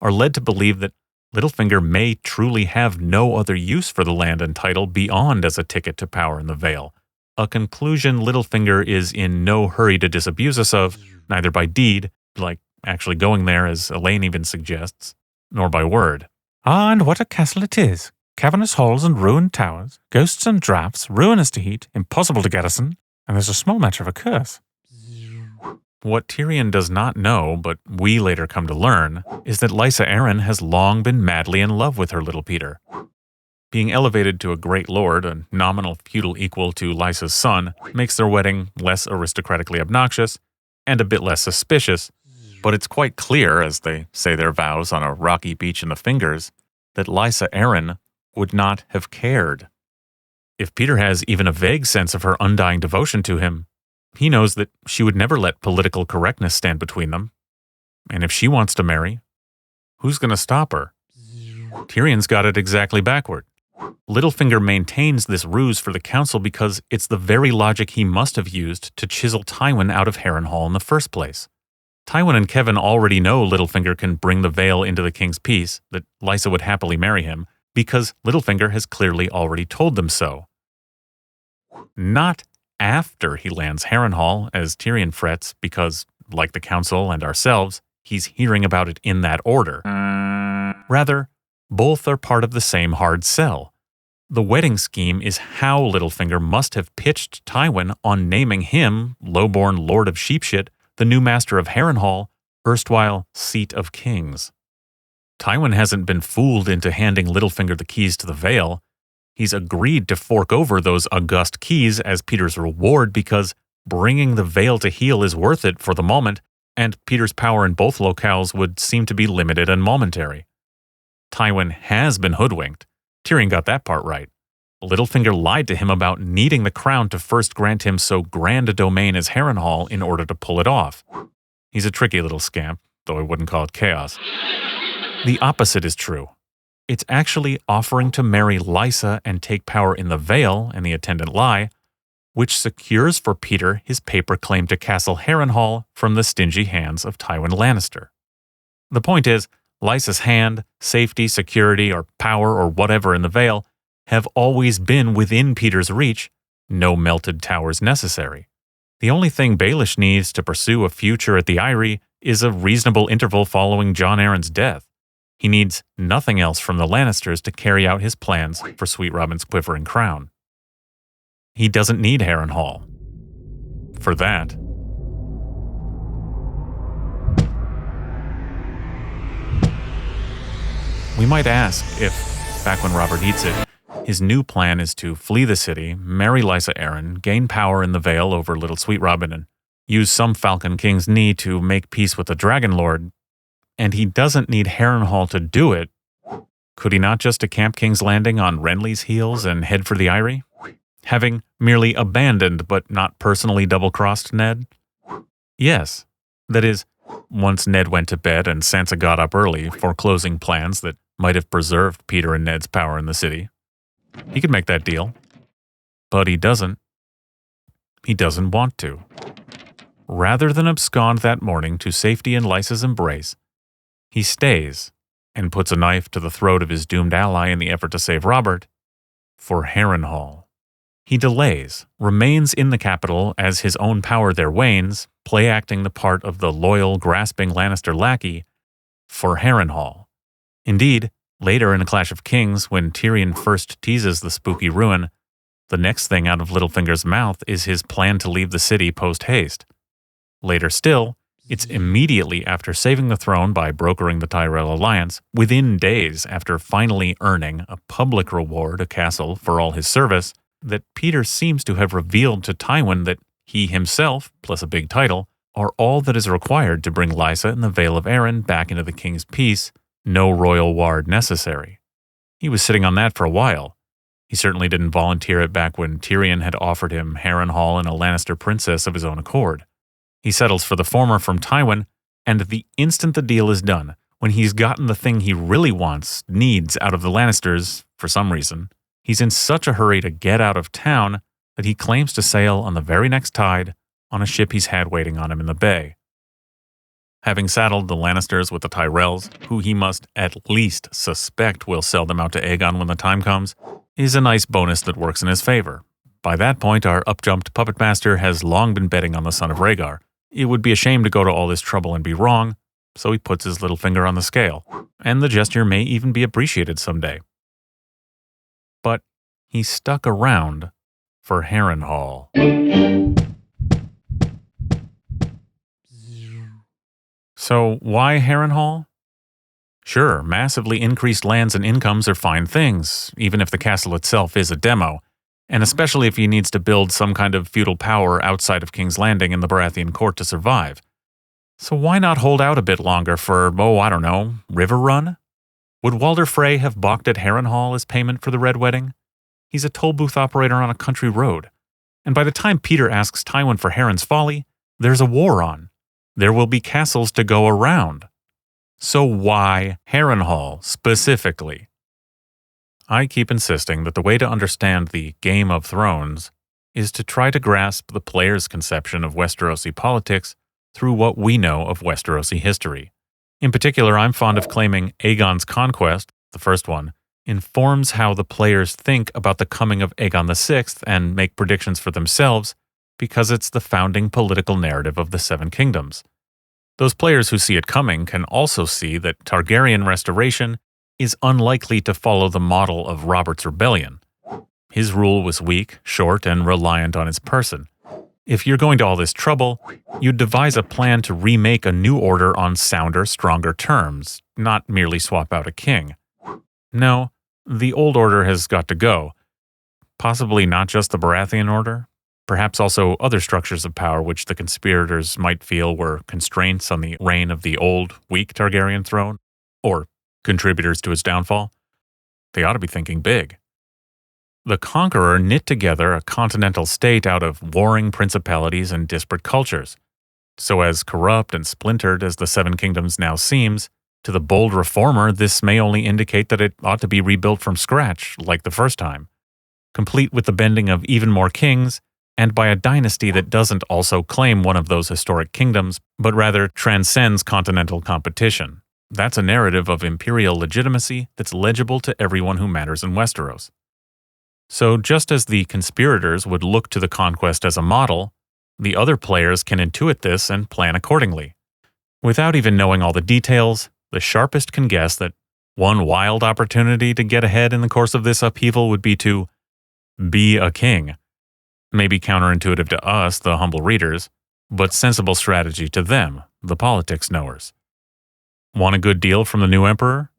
are led to believe that Littlefinger may truly have no other use for the land and title beyond as a ticket to power in the Vale, a conclusion Littlefinger is in no hurry to disabuse us of, neither by deed, like actually going there as Elaine even suggests, nor by word. Ah, and what a castle it is! Cavernous halls and ruined towers, ghosts and draughts, ruinous to heat, impossible to garrison, and there's a small matter of a curse. What Tyrion does not know, but we later come to learn, is that Lysa Arryn has long been madly in love with her little Petyr. Being elevated to a great lord, a nominal feudal equal to Lysa's son, makes their wedding less aristocratically obnoxious and a bit less suspicious, but it's quite clear, as they say their vows on a rocky beach in the Fingers, that Lysa Arryn would not have cared. If Petyr has even a vague sense of her undying devotion to him, he knows that she would never let political correctness stand between them. And if she wants to marry, who's going to stop her? Tyrion's got it exactly backward. Littlefinger maintains this ruse for the council because it's the very logic he must have used to chisel Tywin out of Harrenhal in the first place. Tywin and Kevan already know Littlefinger can bring the Vale into the king's peace, that Lysa would happily marry him, because Littlefinger has clearly already told them so. Not after he lands Harrenhal, as Tyrion frets, because, like the council and ourselves, he's hearing about it in that order. Rather, both are part of the same hard sell. The wedding scheme is how Littlefinger must have pitched Tywin on naming him, lowborn Lord of Sheepshit, the new master of Harrenhal, erstwhile Seat of Kings. Tywin hasn't been fooled into handing Littlefinger the keys to the Vale. He's agreed to fork over those august keys as Petyr's reward because bringing the Vale to heel is worth it for the moment, and Petyr's power in both locales would seem to be limited and momentary. Tywin has been hoodwinked. Tyrion got that part right. Littlefinger lied to him about needing the crown to first grant him so grand a domain as Harrenhal in order to pull it off. He's a tricky little scamp, though I wouldn't call it chaos. The opposite is true. It's actually offering to marry Lysa and take power in the Vale and the attendant lie, which secures for Petyr his paper claim to Castle Harrenhal from the stingy hands of Tywin Lannister. The point is, Lysa's hand, safety, security, or power, or whatever in the Vale have always been within Petyr's reach, no melted towers necessary. The only thing Baelish needs to pursue a future at the Eyrie is a reasonable interval following Jon Arryn's death. He needs nothing else from the Lannisters to carry out his plans for Sweet Robin's quivering crown. He doesn't need Harrenhal. For that. We might ask if, back when Robert eats it, his new plan is to flee the city, marry Lysa Arryn, gain power in the Vale over Little Sweet Robin, and use some Falcon King's knee to make peace with the Dragon Lord, and he doesn't need Harrenhal to do it. Could he not just decamp King's Landing on Renly's heels and head for the Eyrie? Having merely abandoned but not personally double-crossed Ned? Yes. That is, once Ned went to bed and Sansa got up early, foreclosing plans that might have preserved Petyr and Ned's power in the city. He could make that deal. But he doesn't. He doesn't want to. Rather than abscond that morning to safety in Lysa's embrace, he stays and puts a knife to the throat of his doomed ally in the effort to save Robert for Harrenhal. He delays, remains in the capital as his own power there wanes, play-acting the part of the loyal, grasping Lannister lackey for Harrenhal. Indeed, later in A Clash of Kings, when Tyrion first teases the spooky ruin, the next thing out of Littlefinger's mouth is his plan to leave the city post-haste. Later still, it's immediately after saving the throne by brokering the Tyrell alliance, within days after finally earning a public reward, a castle, for all his service, that Petyr seems to have revealed to Tywin that he himself, plus a big title, are all that is required to bring Lysa and the Vale of Arryn back into the king's peace, no royal ward necessary. He was sitting on that for a while. He certainly didn't volunteer it back when Tyrion had offered him Harrenhal and a Lannister princess of his own accord. He settles for the former from Tywin, and the instant the deal is done, when he's gotten the thing he really wants, needs out of the Lannisters, for some reason, he's in such a hurry to get out of town that he claims to sail on the very next tide on a ship he's had waiting on him in the bay. Having saddled the Lannisters with the Tyrells, who he must at least suspect will sell them out to Aegon when the time comes, is a nice bonus that works in his favor. By that point, our up-jumped puppet master has long been betting on the son of Rhaegar. It would be a shame to go to all this trouble and be wrong, so he puts his little finger on the scale, and the gesture may even be appreciated someday. But he stuck around for Harrenhal. So why Harrenhal? Sure, massively increased lands and incomes are fine things, even if the castle itself is a demo, and especially if he needs to build some kind of feudal power outside of King's Landing and the Baratheon court to survive. So why not hold out a bit longer for, River Run? Would Walder Frey have balked at Harrenhal as payment for the Red Wedding? He's a toll booth operator on a country road. And by the time Petyr asks Tywin for Harren's folly, there's a war on. There will be castles to go around. So why Harrenhal specifically? I keep insisting that the way to understand the Game of Thrones is to try to grasp the player's conception of Westerosi politics through what we know of Westerosi history. In particular, I'm fond of claiming Aegon's conquest, the first one, informs how the players think about the coming of Aegon VI and make predictions for themselves because it's the founding political narrative of the Seven Kingdoms. Those players who see it coming can also see that Targaryen Restoration is unlikely to follow the model of Robert's Rebellion. His rule was weak, short, and reliant on his person. If you're going to all this trouble, you'd devise a plan to remake a new order on sounder, stronger terms, not merely swap out a king. No, the old order has got to go. Possibly not just the Baratheon order, perhaps also other structures of power which the conspirators might feel were constraints on the reign of the old, weak Targaryen throne, or contributors to his downfall? They ought to be thinking big. The conqueror knit together a continental state out of warring principalities and disparate cultures. So as corrupt and splintered as the Seven Kingdoms now seems, to the bold reformer this may only indicate that it ought to be rebuilt from scratch, like the first time, complete with the bending of even more kings, and by a dynasty that doesn't also claim one of those historic kingdoms, but rather transcends continental competition. That's a narrative of imperial legitimacy that's legible to everyone who matters in Westeros. So just as the conspirators would look to the conquest as a model, the other players can intuit this and plan accordingly. Without even knowing all the details, the sharpest can guess that one wild opportunity to get ahead in the course of this upheaval would be to be a king. Maybe counterintuitive to us, the humble readers, but sensible strategy to them, the politics knowers. Want a good deal from the new emperor?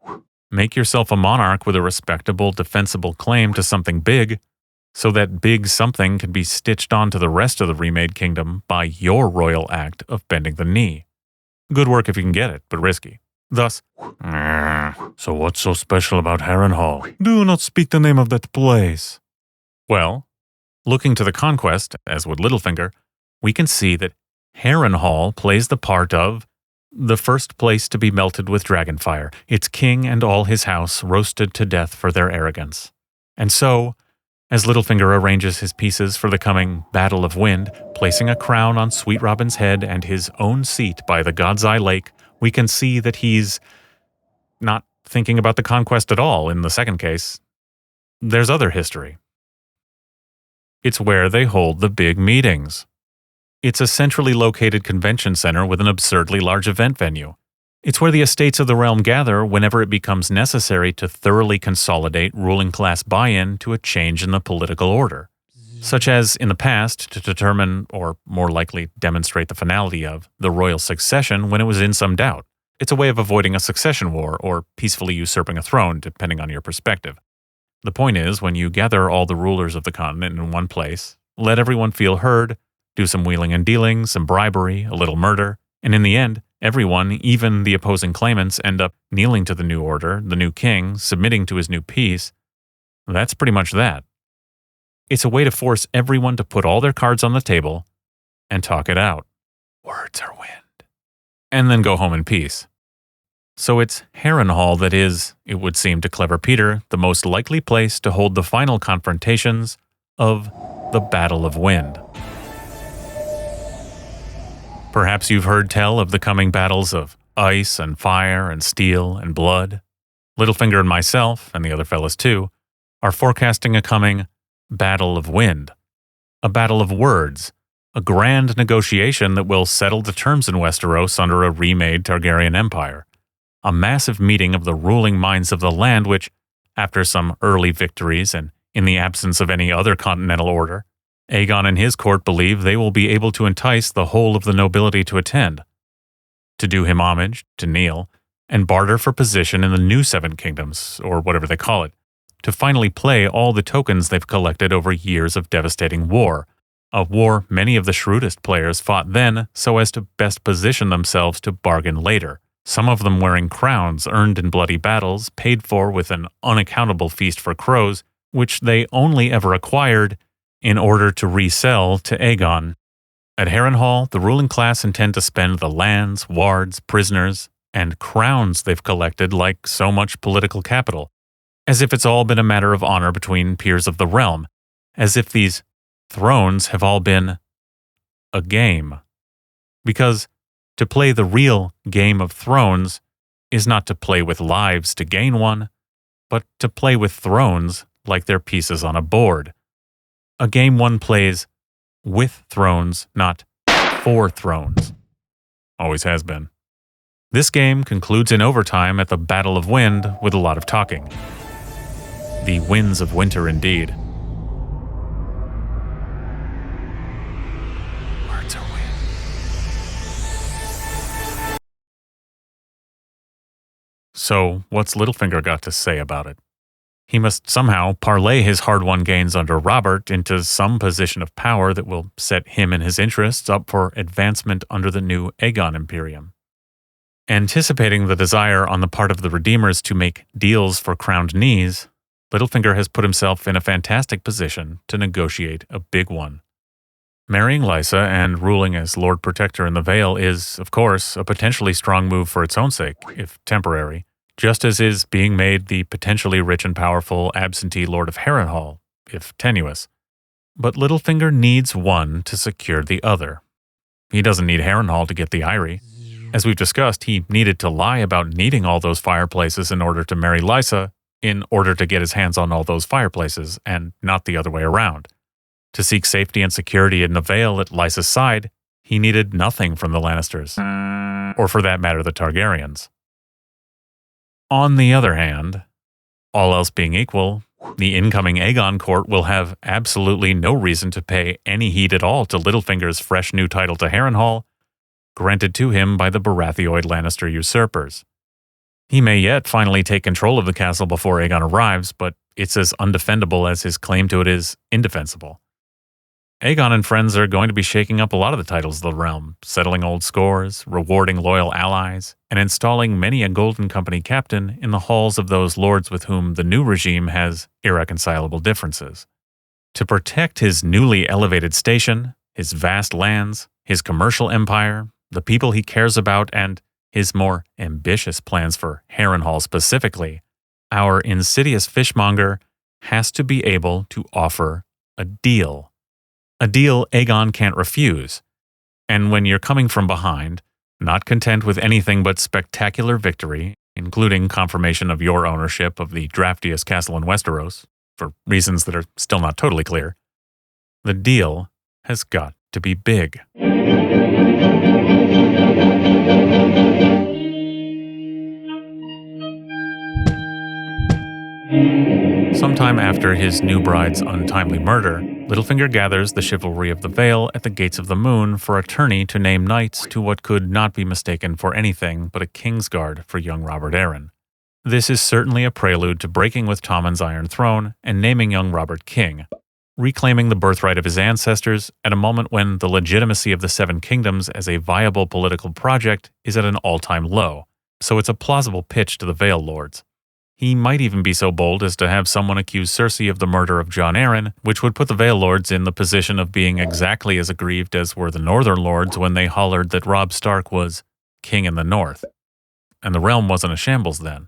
Make yourself a monarch with a respectable, defensible claim to something big, so that big something can be stitched onto the rest of the remade kingdom by your royal act of bending the knee. Good work if you can get it, but risky. Thus, So what's so special about Harrenhal? do not speak the name of that place. Well, looking to the conquest, as would Littlefinger, we can see that Harrenhal plays the part of the first place to be melted with dragonfire, its king and all his house roasted to death for their arrogance. And so, as Littlefinger arranges his pieces for the coming Battle of Wind, placing a crown on Sweet Robin's head and his own seat by the God's Eye Lake, we can see that he's not thinking about the conquest at all in the second case. There's other history. It's where they hold the big meetings. It's a centrally located convention center with an absurdly large event venue. It's where the estates of the realm gather whenever it becomes necessary to thoroughly consolidate ruling class buy-in to a change in the political order, such as in the past to determine, or more likely demonstrate the finality of, the royal succession when it was in some doubt. It's a way of avoiding a succession war or peacefully usurping a throne, depending on your perspective. The point is, when you gather all the rulers of the continent in one place, let everyone feel heard, do some wheeling and dealing, some bribery, a little murder, and in the end, everyone, even the opposing claimants, end up kneeling to the new order, the new king, submitting to his new peace. That's pretty much that. It's a way to force everyone to put all their cards on the table and talk it out. Words are wind. And then go home in peace. So it's Harrenhal that is, it would seem to clever Petyr, the most likely place to hold the final confrontations of the Battle of Wind. Perhaps you've heard tell of the coming battles of ice and fire and steel and blood. Littlefinger and myself, and the other fellas too, are forecasting a coming Battle of Wind. A battle of words, a grand negotiation that will settle the terms in Westeros under a remade Targaryen Empire. A massive meeting of the ruling minds of the land which, after some early victories and in the absence of any other continental order, Aegon and his court believe they will be able to entice the whole of the nobility to attend, to do him homage, to kneel, and barter for position in the new Seven Kingdoms, or whatever they call it, to finally play all the tokens they've collected over years of devastating war, a war many of the shrewdest players fought then so as to best position themselves to bargain later, some of them wearing crowns earned in bloody battles, paid for with an unaccountable feast for crows, which they only ever acquired in order to resell to Aegon. At Harrenhal, the ruling class intend to spend the lands, wards, prisoners, and crowns they've collected like so much political capital, as if it's all been a matter of honor between peers of the realm, as if these thrones have all been a game. Because to play the real Game of Thrones is not to play with lives to gain one, but to play with thrones like they're pieces on a board. A game one plays with thrones, not for thrones. Always has been. This game concludes in overtime at the Battle of Wind with a lot of talking. The winds of winter indeed. Words are wind. So, what's Littlefinger got to say about it? He must somehow parlay his hard-won gains under Robert into some position of power that will set him and his interests up for advancement under the new Aegon Imperium. Anticipating the desire on the part of the Redeemers to make deals for crowned knees, Littlefinger has put himself in a fantastic position to negotiate a big one. Marrying Lysa and ruling as Lord Protector in the Vale is, of course, a potentially strong move for its own sake, if temporary, just as is being made the potentially rich and powerful absentee Lord of Harrenhal, if tenuous. But Littlefinger needs one to secure the other. He doesn't need Harrenhal to get the Eyrie. As we've discussed, he needed to lie about needing all those fireplaces in order to marry Lysa, in order to get his hands on all those fireplaces, and not the other way around. To seek safety and security in the Vale at Lysa's side, he needed nothing from the Lannisters, or for that matter the Targaryens. On the other hand, all else being equal, the incoming Aegon court will have absolutely no reason to pay any heed at all to Littlefinger's fresh new title to Harrenhal, granted to him by the Baratheon Lannister usurpers. He may yet finally take control of the castle before Aegon arrives, but it's as undefendable as his claim to it is indefensible. Aegon and friends are going to be shaking up a lot of the titles of the realm, settling old scores, rewarding loyal allies, and installing many a Golden Company captain in the halls of those lords with whom the new regime has irreconcilable differences. To protect his newly elevated station, his vast lands, his commercial empire, the people he cares about, and his more ambitious plans for Harrenhal specifically, our insidious fishmonger has to be able to offer a deal. A deal Aegon can't refuse. And when you're coming from behind, not content with anything but spectacular victory, including confirmation of your ownership of the draftiest castle in Westeros, for reasons that are still not totally clear, the deal has got to be big. Sometime after his new bride's untimely murder, Littlefinger gathers the chivalry of the Vale at the Gates of the Moon for a tourney to name knights to what could not be mistaken for anything but a Kingsguard for young Robert Arryn. This is certainly a prelude to breaking with Tommen's Iron Throne and naming young Robert king, reclaiming the birthright of his ancestors at a moment when the legitimacy of the Seven Kingdoms as a viable political project is at an all-time low, so it's a plausible pitch to the Vale Lords. He might even be so bold as to have someone accuse Cersei of the murder of Jon Arryn, which would put the Vale Lords in the position of being exactly as aggrieved as were the Northern Lords when they hollered that Robb Stark was king in the North. And the realm wasn't a shambles then.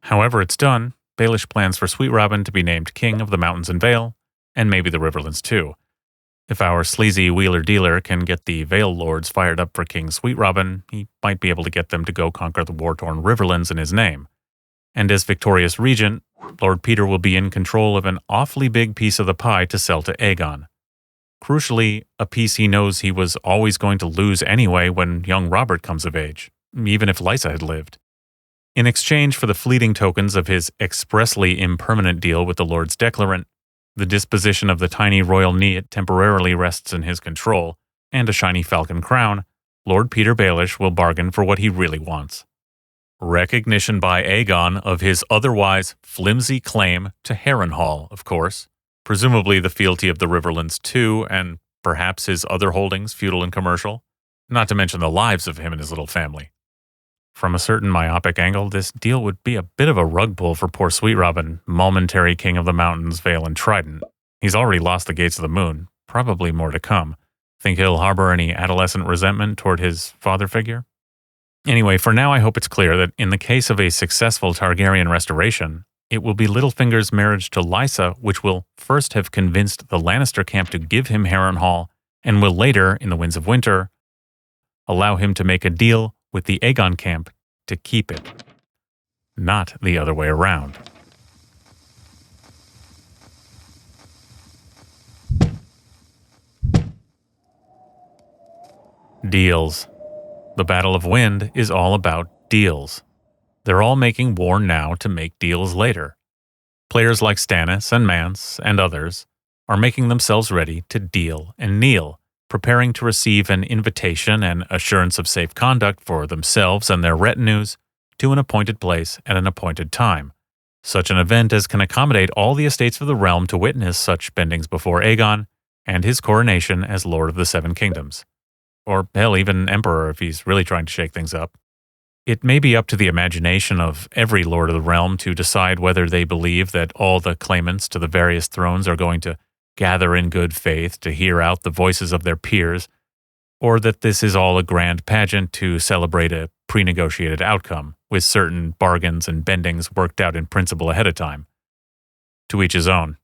However it's done, Baelish plans for Sweet Robin to be named king of the Mountains and Vale, and maybe the Riverlands too. If our sleazy wheeler-dealer can get the Vale Lords fired up for King Sweet Robin, he might be able to get them to go conquer the war-torn Riverlands in his name. And as victorious regent, Lord Petyr will be in control of an awfully big piece of the pie to sell to Aegon. Crucially, a piece he knows he was always going to lose anyway when young Robert comes of age, even if Lysa had lived. In exchange for the fleeting tokens of his expressly impermanent deal with the Lord's Declarant, the disposition of the tiny royal Niet temporarily rests in his control, and a shiny falcon crown, Lord Petyr Baelish will bargain for what he really wants. Recognition by Aegon of his otherwise flimsy claim to Harrenhal, of course, presumably the fealty of the Riverlands too, and perhaps his other holdings, feudal and commercial, not to mention the lives of him and his little family. From a certain myopic angle, this deal would be a bit of a rug pull for poor Sweet Robin, momentary king of the mountains, Vale, and Trident. He's already lost the Gates of the Moon, probably more to come. Think he'll harbor any adolescent resentment toward his father figure? Anyway, for now I hope it's clear that in the case of a successful Targaryen restoration, it will be Littlefinger's marriage to Lysa which will first have convinced the Lannister camp to give him Harrenhal, and will later, in the Winds of Winter, allow him to make a deal with the Aegon camp to keep it. Not the other way around. Deals. The Battle of Wind is all about deals. They're all making war now to make deals later. Players like Stannis and Mance and others are making themselves ready to deal and kneel, preparing to receive an invitation and assurance of safe conduct for themselves and their retinues to an appointed place at an appointed time. Such an event as can accommodate all the estates of the realm to witness such bendings before Aegon and his coronation as Lord of the Seven Kingdoms. Or hell, even Emperor if he's really trying to shake things up. It may be up to the imagination of every Lord of the Realm to decide whether they believe that all the claimants to the various thrones are going to gather in good faith to hear out the voices of their peers, or that this is all a grand pageant to celebrate a pre-negotiated outcome, with certain bargains and bendings worked out in principle ahead of time. To each his own.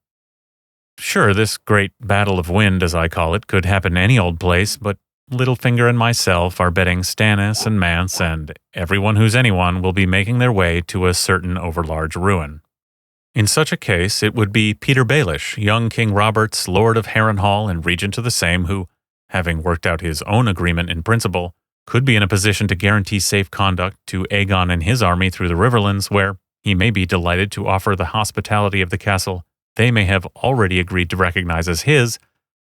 Sure, this great battle of wind, as I call it, could happen any old place, but Littlefinger and myself are betting Stannis and Mance and everyone who's anyone will be making their way to a certain overlarge ruin. In such a case, it would be Petyr Baelish, young King Robert's Lord of Harrenhal and Regent of the same, who, having worked out his own agreement in principle, could be in a position to guarantee safe conduct to Aegon and his army through the Riverlands, where he may be delighted to offer the hospitality of the castle they may have already agreed to recognize as his,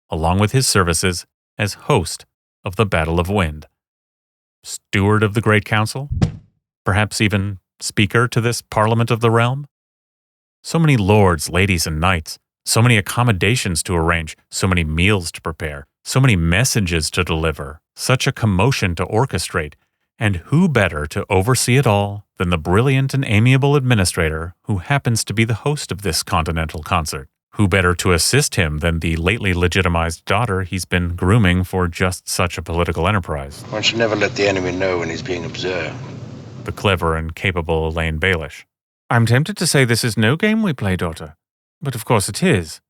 along with his services, as host of the Battle of Wind. Steward of the Great Council? Perhaps even speaker to this Parliament of the Realm? So many lords, ladies, and knights, so many accommodations to arrange, so many meals to prepare, so many messages to deliver, such a commotion to orchestrate, and who better to oversee it all than the brilliant and amiable administrator who happens to be the host of this continental concert? Who better to assist him than the lately legitimized daughter he's been grooming for just such a political enterprise? One should never let the enemy know when he's being observed. The clever and capable Elaine Baelish. I'm tempted to say this is no game we play, daughter. But of course it is.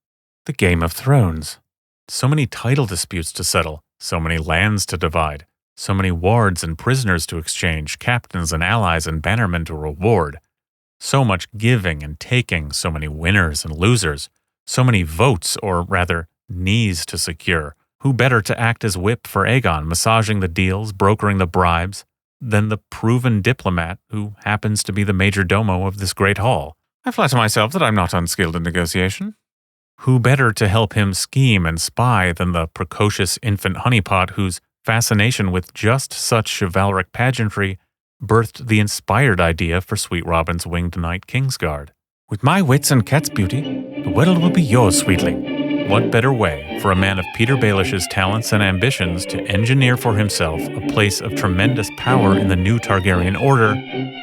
The Game of Thrones. So many title disputes to settle, so many lands to divide, so many wards and prisoners to exchange, captains and allies and bannermen to reward. So much giving and taking, so many winners and losers, so many votes, or rather, knees to secure. Who better to act as whip for Aegon, massaging the deals, brokering the bribes, than the proven diplomat who happens to be the major domo of this great hall? I flatter myself that I'm not unskilled in negotiation. Who better to help him scheme and spy than the precocious infant honeypot whose fascination with just such chivalric pageantry birthed the inspired idea for Sweet Robin's winged knight Kingsguard? With my wits and cat's beauty, the world will be yours, sweetling. What better way for a man of Petyr Baelish's talents and ambitions to engineer for himself a place of tremendous power in the new Targaryen order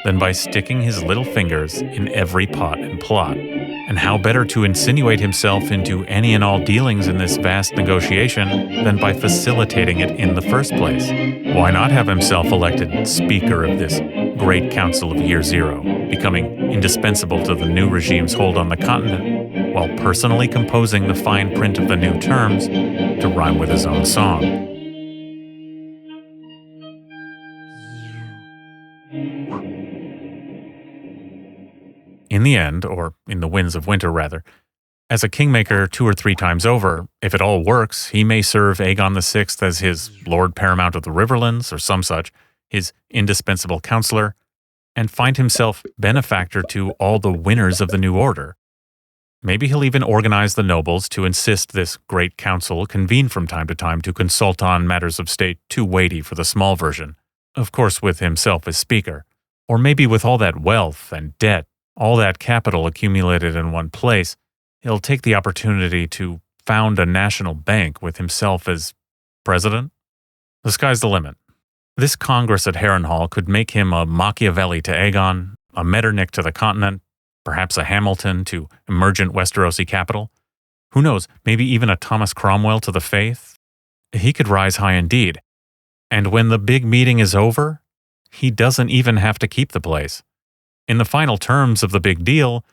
than by sticking his little fingers in every pot and plot? And how better to insinuate himself into any and all dealings in this vast negotiation than by facilitating it in the first place? Why not have himself elected Speaker of this Great Council of Year Zero, becoming indispensable to the new regime's hold on the continent, while personally composing the fine print of the new terms to rhyme with his own song? In the end, or in the winds of winter rather, as a Kingmaker 2 or 3 times over, if it all works, he may serve Aegon VI as his Lord Paramount of the Riverlands or some such, his indispensable counselor, and find himself benefactor to all the winners of the new order. Maybe he'll even organize the nobles to insist this great council convene from time to time to consult on matters of state too weighty for the small version, of course with himself as speaker. Or maybe with all that wealth and debt, all that capital accumulated in one place, he'll take the opportunity to found a national bank with himself as president. The sky's the limit. This Congress at Harrenhal could make him a Machiavelli to Aegon, a Metternich to the continent, perhaps a Hamilton to emergent Westerosi capital. Who knows, maybe even a Thomas Cromwell to the faith? He could rise high indeed. And when the big meeting is over, he doesn't even have to keep the place. In the final terms of the big deal,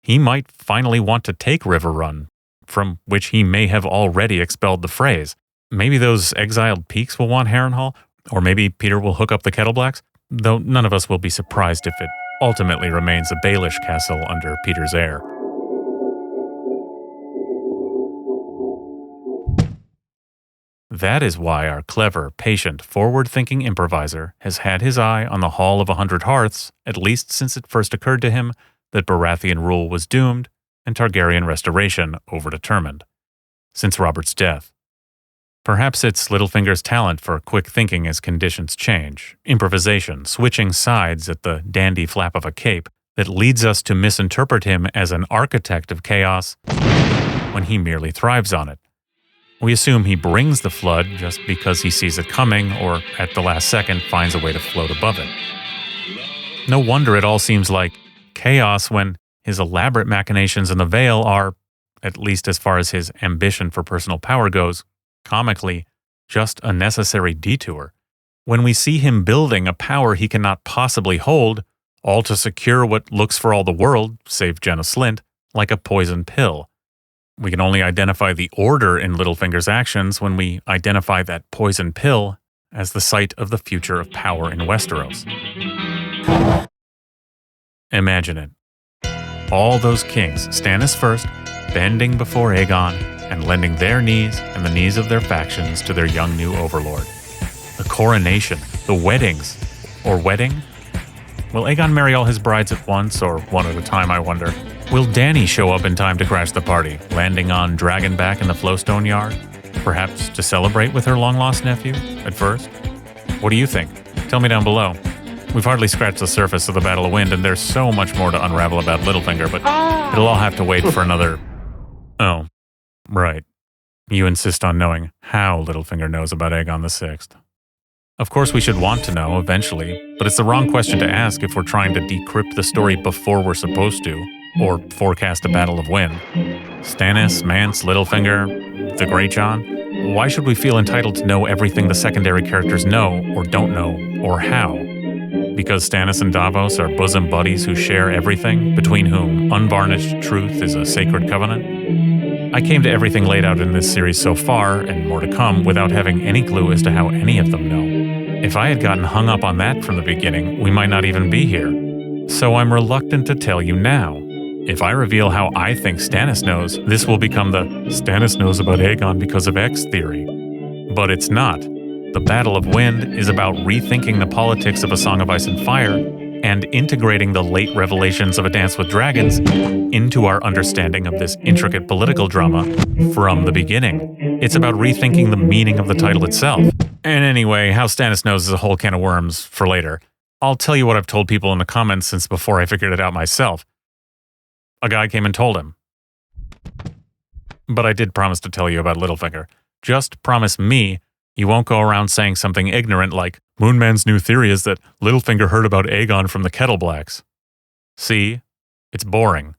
he might finally want to take Riverrun, from which he may have already expelled the Freys. Maybe those exiled peaks will want Harrenhal, or maybe Petyr will hook up the Kettleblacks, though none of us will be surprised if it ultimately remains a Baelish castle under Petyr's heir. That is why our clever, patient, forward-thinking improviser has had his eye on the Hall of 100 Hearths, at least since it first occurred to him that Baratheon rule was doomed and Targaryen restoration overdetermined. Since Robert's death. Perhaps it's Littlefinger's talent for quick thinking as conditions change, improvisation, switching sides at the dandy flap of a cape, that leads us to misinterpret him as an architect of chaos when he merely thrives on it. We assume he brings the flood just because he sees it coming or, at the last second, finds a way to float above it. No wonder it all seems like chaos when his elaborate machinations in the Vale are, at least as far as his ambition for personal power goes, comically, just a necessary detour. When we see him building a power he cannot possibly hold, all to secure what looks for all the world, save Jenna Slint, like a poison pill. We can only identify the order in Littlefinger's actions when we identify that poison pill as the site of the future of power in Westeros. Imagine it. All those kings, Stannis first, bending before Aegon and lending their knees and the knees of their factions to their young new overlord. The coronation, the weddings, or wedding? Will Aegon marry all his brides at once, or one at a time, I wonder? Will Dany show up in time to crash the party, landing on Dragonback in the Flowstone Yard? Perhaps to celebrate with her long-lost nephew, at first? What do you think? Tell me down below. We've hardly scratched the surface of the Battle of Wind, and there's so much more to unravel about Littlefinger, but it'll all have to wait for another... Oh, right. You insist on knowing how Littlefinger knows about Aegon VI. Of course we should want to know, eventually, but it's the wrong question to ask if we're trying to decrypt the story before we're supposed to, or forecast a Battle of Wind. Stannis, Mance, Littlefinger, the Great John. Why should we feel entitled to know everything the secondary characters know, or don't know, or how? Because Stannis and Davos are bosom buddies who share everything, between whom unvarnished truth is a sacred covenant? I came to everything laid out in this series so far, and more to come, without having any clue as to how any of them know. If I had gotten hung up on that from the beginning, we might not even be here. So I'm reluctant to tell you now. If I reveal how I think Stannis knows, this will become the Stannis knows about Aegon because of X theory. But it's not. The Battle of Wind is about rethinking the politics of A Song of Ice and Fire and integrating the late revelations of A Dance with Dragons into our understanding of this intricate political drama from the beginning. It's about rethinking the meaning of the title itself. And anyway, how Stannis knows is a whole can of worms for later. I'll tell you what I've told people in the comments since before I figured it out myself. A guy came and told him. But I did promise to tell you about Littlefinger. Just promise me you won't go around saying something ignorant like, Moonman's new theory is that Littlefinger heard about Aegon from the Kettleblacks. See? It's boring.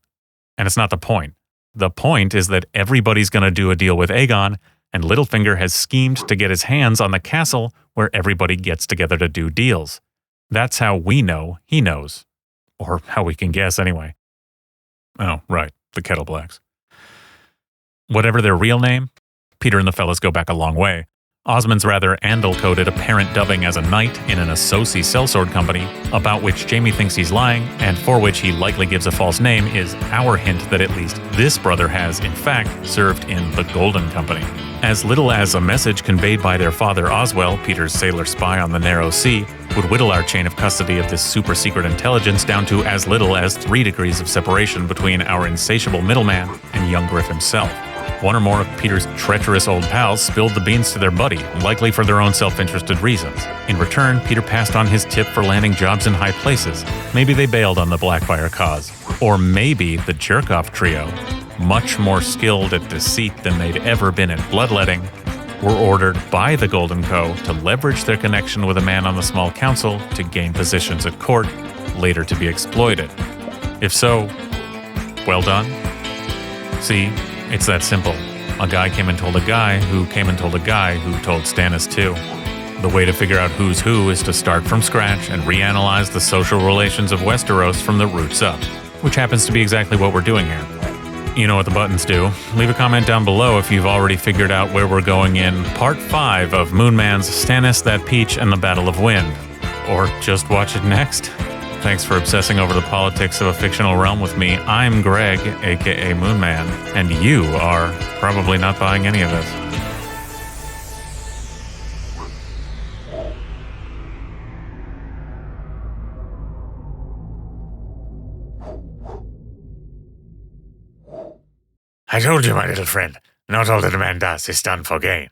And it's not the point. The point is that everybody's going to do a deal with Aegon, and Littlefinger has schemed to get his hands on the castle where everybody gets together to do deals. That's how we know he knows. Or how we can guess, anyway. Oh, right, the Kettleblacks. Whatever their real name, Petyr and the fellas go back a long way. Osmond's rather Andal-coded apparent dubbing as a knight in an Associ sellsword company, about which Jaime thinks he's lying, and for which he likely gives a false name, is our hint that at least this brother has, in fact, served in the Golden Company. As little as a message conveyed by their father Oswell, Petyr's sailor spy on the Narrow Sea, would whittle our chain of custody of this super-secret intelligence down to as little as 3 degrees of separation between our insatiable middleman and young Griff himself. One or more of Petyr's treacherous old pals spilled the beans to their buddy, likely for their own self-interested reasons. In return, Petyr passed on his tip for landing jobs in high places. Maybe they bailed on the Blackfire cause. Or maybe the Jerkoff trio, much more skilled at deceit than they'd ever been at bloodletting, were ordered by the Golden Co. to leverage their connection with a man on the small council to gain positions at court, later to be exploited. If so, well done. See? It's that simple. A guy came and told a guy who came and told a guy who told Stannis too. The way to figure out who's who is to start from scratch and reanalyze the social relations of Westeros from the roots up, which happens to be exactly what we're doing here. You know what the buttons do. Leave a comment down below if you've already figured out where we're going in Part 5 of Moonman's Stannis, That Peach, and the Battle of Wind. Or just watch it next. Thanks for obsessing over the politics of a fictional realm with me. I'm Greg, aka Moonman, and you are probably not buying any of this. I told you, my little friend, not all that a man does is done for gain.